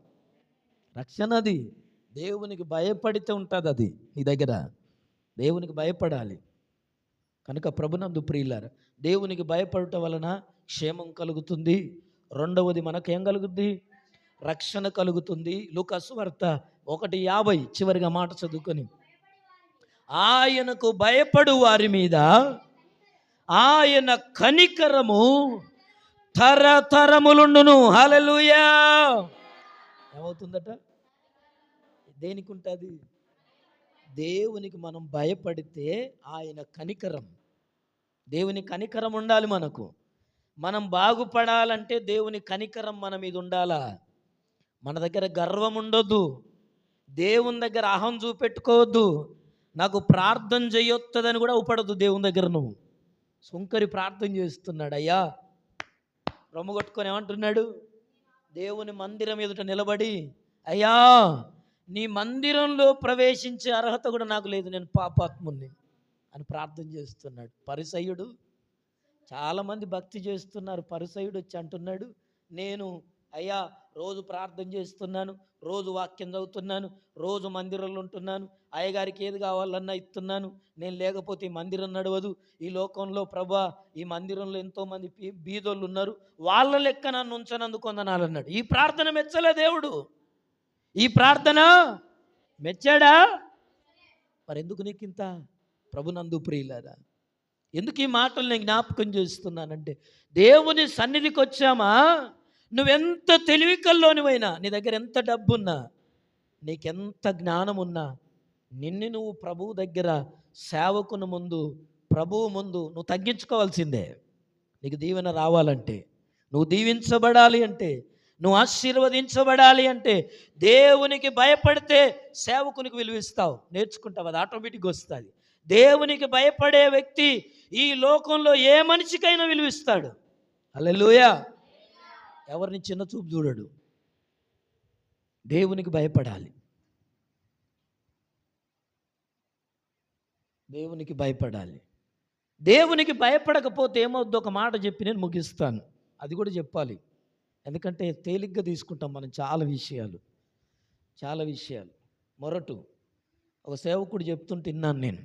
A: రక్షణ అది. దేవునికి భయపడితే ఉంటుంది అది నీ దగ్గర. దేవునికి భయపడాలి. కనుక ప్రభునందు ప్రియులారా, దేవునికి భయపడటం వలన క్షేమం కలుగుతుంది. రెండవది మనకేం కలుగుద్ది? రక్షణ కలుగుతుంది. లూకా సువార్త 1:50 చివరిగా మాట చదువుకొని, ఆయనకు భయపడు వారి మీద ఆయన కనికరము తరతరములుండును. హల్లెలూయా. ఏమవుతుందట? దేనికి ఉంటుంది? దేవునికి మనం భయపడితే ఆయన కనికరం, దేవుని కనికరం ఉండాలి మనకు. మనం బాగుపడాలంటే దేవుని కనికరం మన మీద ఉండాలా. మన దగ్గర గర్వం ఉండొద్దు, దేవుని దగ్గర అహం చూపెట్టుకోవద్దు. నాకు ప్రార్థన చేయొత్తదని కూడా ఉపడద్దు దేవుని దగ్గర. నువ్వు సుంకరి ప్రార్థన చేస్తున్నాడు, అయ్యా రొమ్ము కొట్టుకొని ఏమంటున్నాడు? దేవుని మందిరం ఎదుట నిలబడి, అయ్యా నీ మందిరంలో ప్రవేశించే అర్హత కూడా నాకు లేదు, నేను పాపాత్ముని అని ప్రార్థన చేస్తున్నాడు. పరిసయ్యుడు, చాలామంది భక్తి చేస్తున్నారు. పరిసయ్యుడు వచ్చి అంటున్నాడు, నేను అయ్యా రోజు ప్రార్థన చేస్తున్నాను, రోజు వాక్యం చదువుతున్నాను, రోజు మందిరంలో ఉంటున్నాను, అయ్యగారికి ఏది కావాలన్నా ఇస్తున్నాను, నేను లేకపోతే ఈ మందిరం నడవదు, ఈ లోకంలో ప్రభా ఈ మందిరంలో ఎంతోమంది బీదోళ్ళు ఉన్నారు, వాళ్ళ లెక్క నన్ను ఉంచనందుకు వందనాలన్నాడు. ఈ ప్రార్థన మెచ్చలే దేవుడు. ఈ ప్రార్థన మెచ్చాడా? మరి ఎందుకు నీకు ఇంత? ప్రభునందు ప్రియులారా, ఎందుకు ఈ మాటలు నేను జ్ఞాపకం చేస్తున్నానంటే, దేవుని సన్నిధికి వచ్చామా, నువ్వెంత తెలివి కల్లోనివైనా, నీ దగ్గర ఎంత డబ్బున్నా, నీకెంత జ్ఞానం ఉన్నా, నిన్ను నువ్వు ప్రభువు దగ్గర సేవకుని ముందు, ప్రభువు ముందు నువ్వు తగ్గించుకోవాల్సిందే. నీకు దీవెన రావాలంటే, నువ్వు దీవించబడాలి అంటే, నువ్వు ఆశీర్వదించబడాలి అంటే, దేవునికి భయపడితే సేవకునికి విలువిస్తావు, నేర్చుకుంటావు, అది ఆటోమేటిక్గా వస్తుంది. దేవునికి భయపడే వ్యక్తి ఈ లోకంలో ఏ మనిషికైనా విలువిస్తాడు. హల్లెలూయా. ఎవరిని చిన్న చూపు చూడడు. దేవునికి భయపడాలి. దేవునికి భయపడాలి. దేవునికి భయపడకపోతే ఏమవుద్దో ఒక మాట చెప్పి నేను ముగిస్తాను. అది కూడా చెప్పాలి, ఎందుకంటే తేలిగ్గా తీసుకుంటాం మనం చాలా విషయాలు. మొరటు ఒక సేవకుడు చెప్తుంటే విన్నాను నేను.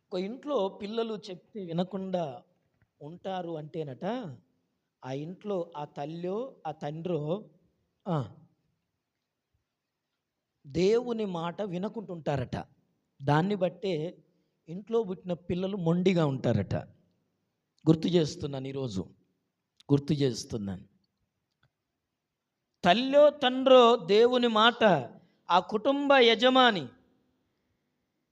A: ఒక ఇంట్లో పిల్లలు చెప్తే వినకుండా ఉంటారు అంటేనట, ఆ ఇంట్లో ఆ తల్లో ఆ తండ్రో దేవుని మాట వినకుంటుంటారట. దాన్ని బట్టే ఇంట్లో పుట్టిన పిల్లలు మొండిగా ఉంటారట. గుర్తు చేస్తున్నాను. తల్లో తండ్రో దేవుని మాట, ఆ కుటుంబ యజమాని.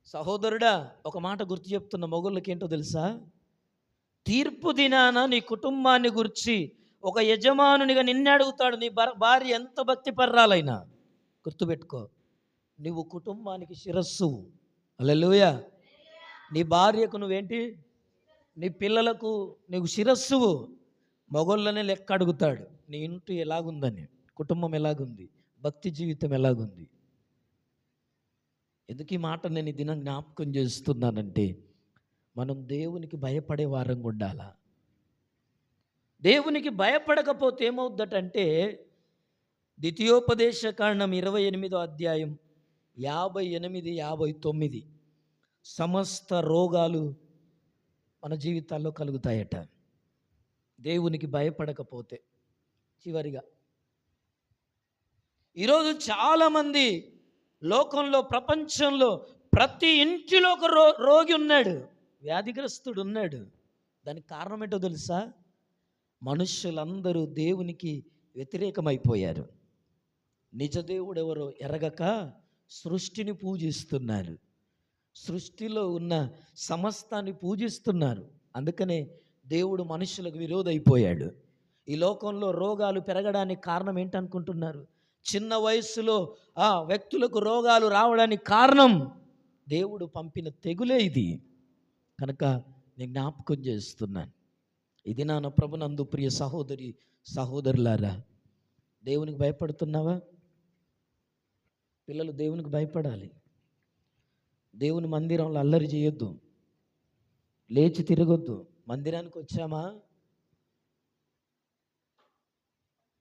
A: సహోదరుడా, ఒక మాట గుర్తు చెప్తున్న మొగుళ్ళకి ఏంటో తెలుసా? తీర్పు దినాన నీ కుటుంబాన్ని గురించి ఒక యజమానునిగా నిన్నే అడుగుతాడు. నీ భార్య ఎంత భక్తిపర్రాలైనా గుర్తుపెట్టుకో, నువ్వు కుటుంబానికి శిరస్సు. హల్లెలూయా. నీ భార్యకు నువ్వేంటి? నీ పిల్లలకు నీవు శిరస్సువు. మొగోళ్ళనే లెక్క అడుగుతాడు, నీ ఇంటి ఎలాగుందని, కుటుంబం ఎలాగుంది, భక్తి జీవితం ఎలాగుంది. ఎందుకు ఈ మాట నేను ఈ దినం జ్ఞాపకం చేస్తున్నానంటే, మనం దేవునికి భయపడే వారంగా ఉండాలా. దేవునికి భయపడకపోతే ఏమవుద్దటంటే, ద్వితీయోపదేశ కాండం 28వ అధ్యాయం 58, 59 సమస్త రోగాలు మన జీవితాల్లో కలుగుతాయట దేవునికి భయపడకపోతే. చివరిగా, ఈరోజు చాలామంది లోకంలో, ప్రపంచంలో ప్రతి ఇంటిలో ఒక రోగి ఉన్నాడు, వ్యాధిగ్రస్తుడు ఉన్నాడు. దానికి కారణం ఏంటో తెలుసా? మనుష్యులందరూ దేవునికి వ్యతిరేకమైపోయారు. నిజ దేవుడు ఎవరో ఎరగక సృష్టిని పూజిస్తున్నారు, సృష్టిలో ఉన్న సమస్తాన్ని పూజిస్తున్నారు. అందుకనే దేవుడు మనుషులకు విరోధైపోయాడు. ఈ లోకంలో రోగాలు పెరగడానికి కారణం ఏంటనుకుంటున్నారు? చిన్న వయస్సులో ఆ వ్యక్తులకు రోగాలు రావడానికి కారణం దేవుడు పంపిన తెగులే ఇది. కనుక నేను జ్ఞాపకం చేస్తున్నాను, ఇది నా ప్రభునందు ప్రియ సహోదరులారా, దేవునికి భయపడుతున్నావా? పిల్లలు దేవునికి భయపడాలి. దేవుని మందిరంలో అల్లరి చేయొద్దు, లేచి తిరగొద్దు. మందిరానికి వచ్చామా,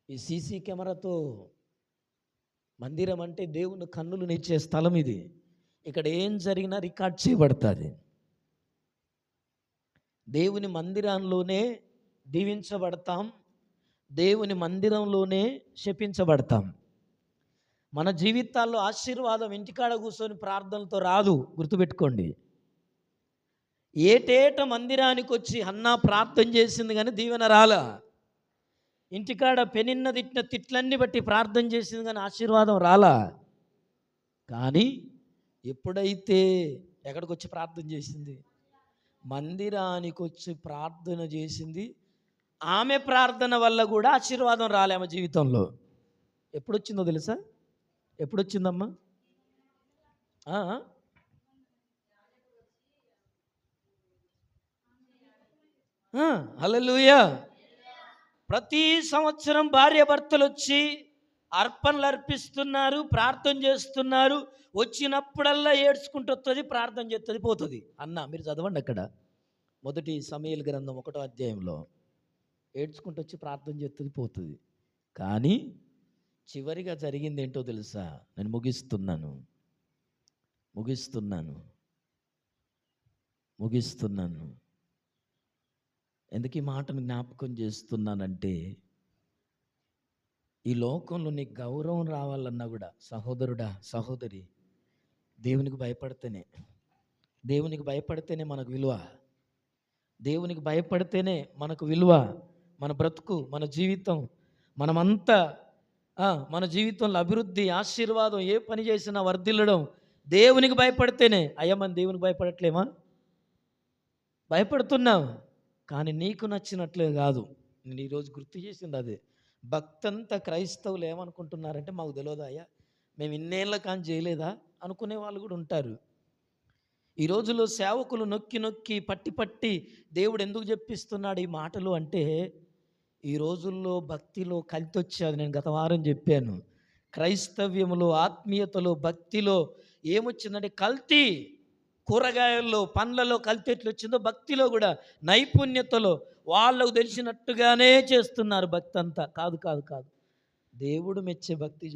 A: ఈ సీసీ కెమెరాతో, మందిరం అంటే దేవుని కన్నులు నిచ్చే స్థలం ఇది. ఇక్కడ ఏం జరిగినా రికార్డ్ చేయబడుతుంది. దేవుని మందిరంలోనే దీవించబడతాం, దేవుని మందిరంలోనే శపించబడతాం. మన జీవితాల్లో ఆశీర్వాదం ఇంటికాడ కూర్చొని ప్రార్థనలతో రాదు, గుర్తుపెట్టుకోండి. ఏటేట మందిరానికి వచ్చి అన్నా ప్రార్థన చేసింది కానీ దీవెన రాలా. ఇంటికాడ పెనిన్న తిట్టిన తిట్లన్నీ బట్టి ప్రార్థన చేసింది కానీ ఆశీర్వాదం రాలా. కానీ ఎప్పుడైతే ఎక్కడికి వచ్చి ప్రార్థన చేసింది, మందిరానికి వచ్చి ప్రార్థన చేసింది, ఆమె ప్రార్థన వల్ల కూడా ఆశీర్వాదం రాలే ఆమె జీవితంలో. ఎప్పుడొచ్చిందో తెలుసా? ఎప్పుడొచ్చిందమ్మా? హల్లెలూయా. ప్రతి సంవత్సరం భార్యాభర్తలు వచ్చి అర్పణలు అర్పిస్తున్నారు, ప్రార్థన చేస్తున్నారు. వచ్చినప్పుడల్లా ఏడ్చుకుంటూ వస్తుంది, ప్రార్థన చేస్తుంది, పోతుంది. అన్న మీరు చదవండి అక్కడ 1 సమూయేలు గ్రంథం 1వ అధ్యాయంలో. ఏడ్చుకుంటూ వచ్చి ప్రార్థన చేస్తుంది, పోతుంది. కానీ చివరిగా జరిగింది ఏంటో తెలుసా? నేను ముగిస్తున్నాను. ఎందుకు ఈ మాటను జ్ఞాపకం చేస్తున్నానంటే, ఈ లోకంలో నీకు గౌరవం రావాలన్నా కూడా సహోదరుడా, సహోదరి, దేవునికి భయపడితేనే మనకు విలువ. దేవునికి భయపడితేనే మనకు విలువ. మన బ్రతుకు, మన జీవితం, మనమంతా మన జీవితంలో అభివృద్ధి, ఆశీర్వాదం, ఏ పని చేసినా వర్ధిల్లడం దేవునికి భయపడితేనే. అయ్యా, మనం దేవునికి భయపడట్లేమా? భయపడుతున్నాం, కానీ నీకు నచ్చినట్లే కాదు. నేను ఈరోజు గుర్తు చేసింది అదే. భక్తంతా క్రైస్తవులు ఏమనుకుంటున్నారంటే, మాకు తెలియదా అయ్యా, మేము ఇన్నేళ్ళ కానీ చేయలేదా అనుకునే వాళ్ళు కూడా ఉంటారు. ఈ రోజుల్లో సేవకులు నొక్కి పట్టి దేవుడు ఎందుకు చెప్పిస్తున్నాడు ఈ మాటలు అంటే, ఈ రోజుల్లో భక్తిలో కల్తీ వచ్చేది. నేను గత వారం చెప్పాను, క్రైస్తవ్యములో, ఆత్మీయతలో, భక్తిలో ఏమొచ్చిందంటే కల్తీ. కూరగాయల్లో, పండ్లలో కల్తీ ఎట్లా వచ్చిందో భక్తిలో కూడా నైపుణ్యతలో వాళ్ళకు తెలిసినట్టుగానే చేస్తున్నారు. భక్తి అంతా కాదు. దేవుడు మెచ్చే భక్తి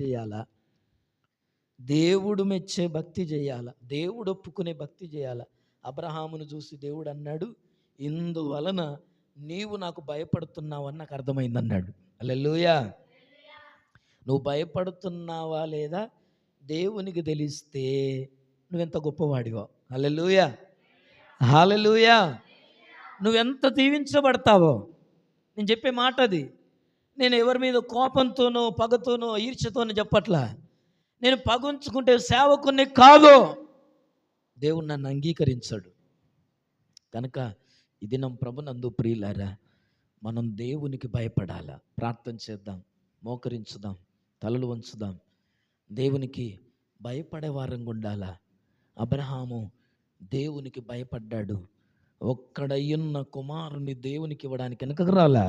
A: చేయాలా? దేవుడు ఒప్పుకునే భక్తి చేయాలా? అబ్రహామును చూసి దేవుడు అన్నాడు, ఇందువలన నీవు నాకు భయపడుతున్నావని నాకు అర్థమైందన్నాడు. హల్లెలూయా. నువ్వు భయపడుతున్నావా లేదా దేవునికి తెలిస్తే నువ్వెంత గొప్పవాడివో. హల్లెలూయా. నువ్వెంత దీవించబడతావో. నేను చెప్పే మాట అది. నేను ఎవరి మీద కోపంతోనో, పగతోనో, ఈర్ష్యతోనో చెప్పట్లా. నేను పగుంచుకుంటే సేవకుని కాదు, దేవుడు నన్ను అంగీకరించాడు. కనుక ఈ దినం ప్రభునందు ప్రియులారా, మనం దేవునికి భయపడాలా. ప్రార్థన చేద్దాం, మోకరించుదాం, తలలు వంచుదాం. దేవునికి భయపడే వారంగా ఉండాలా. అబ్రహాము దేవునికి భయపడ్డాడు. ఒక్కడయ్యున్న కుమారుని దేవునికి ఇవ్వడానికి వెనకకు రాలా.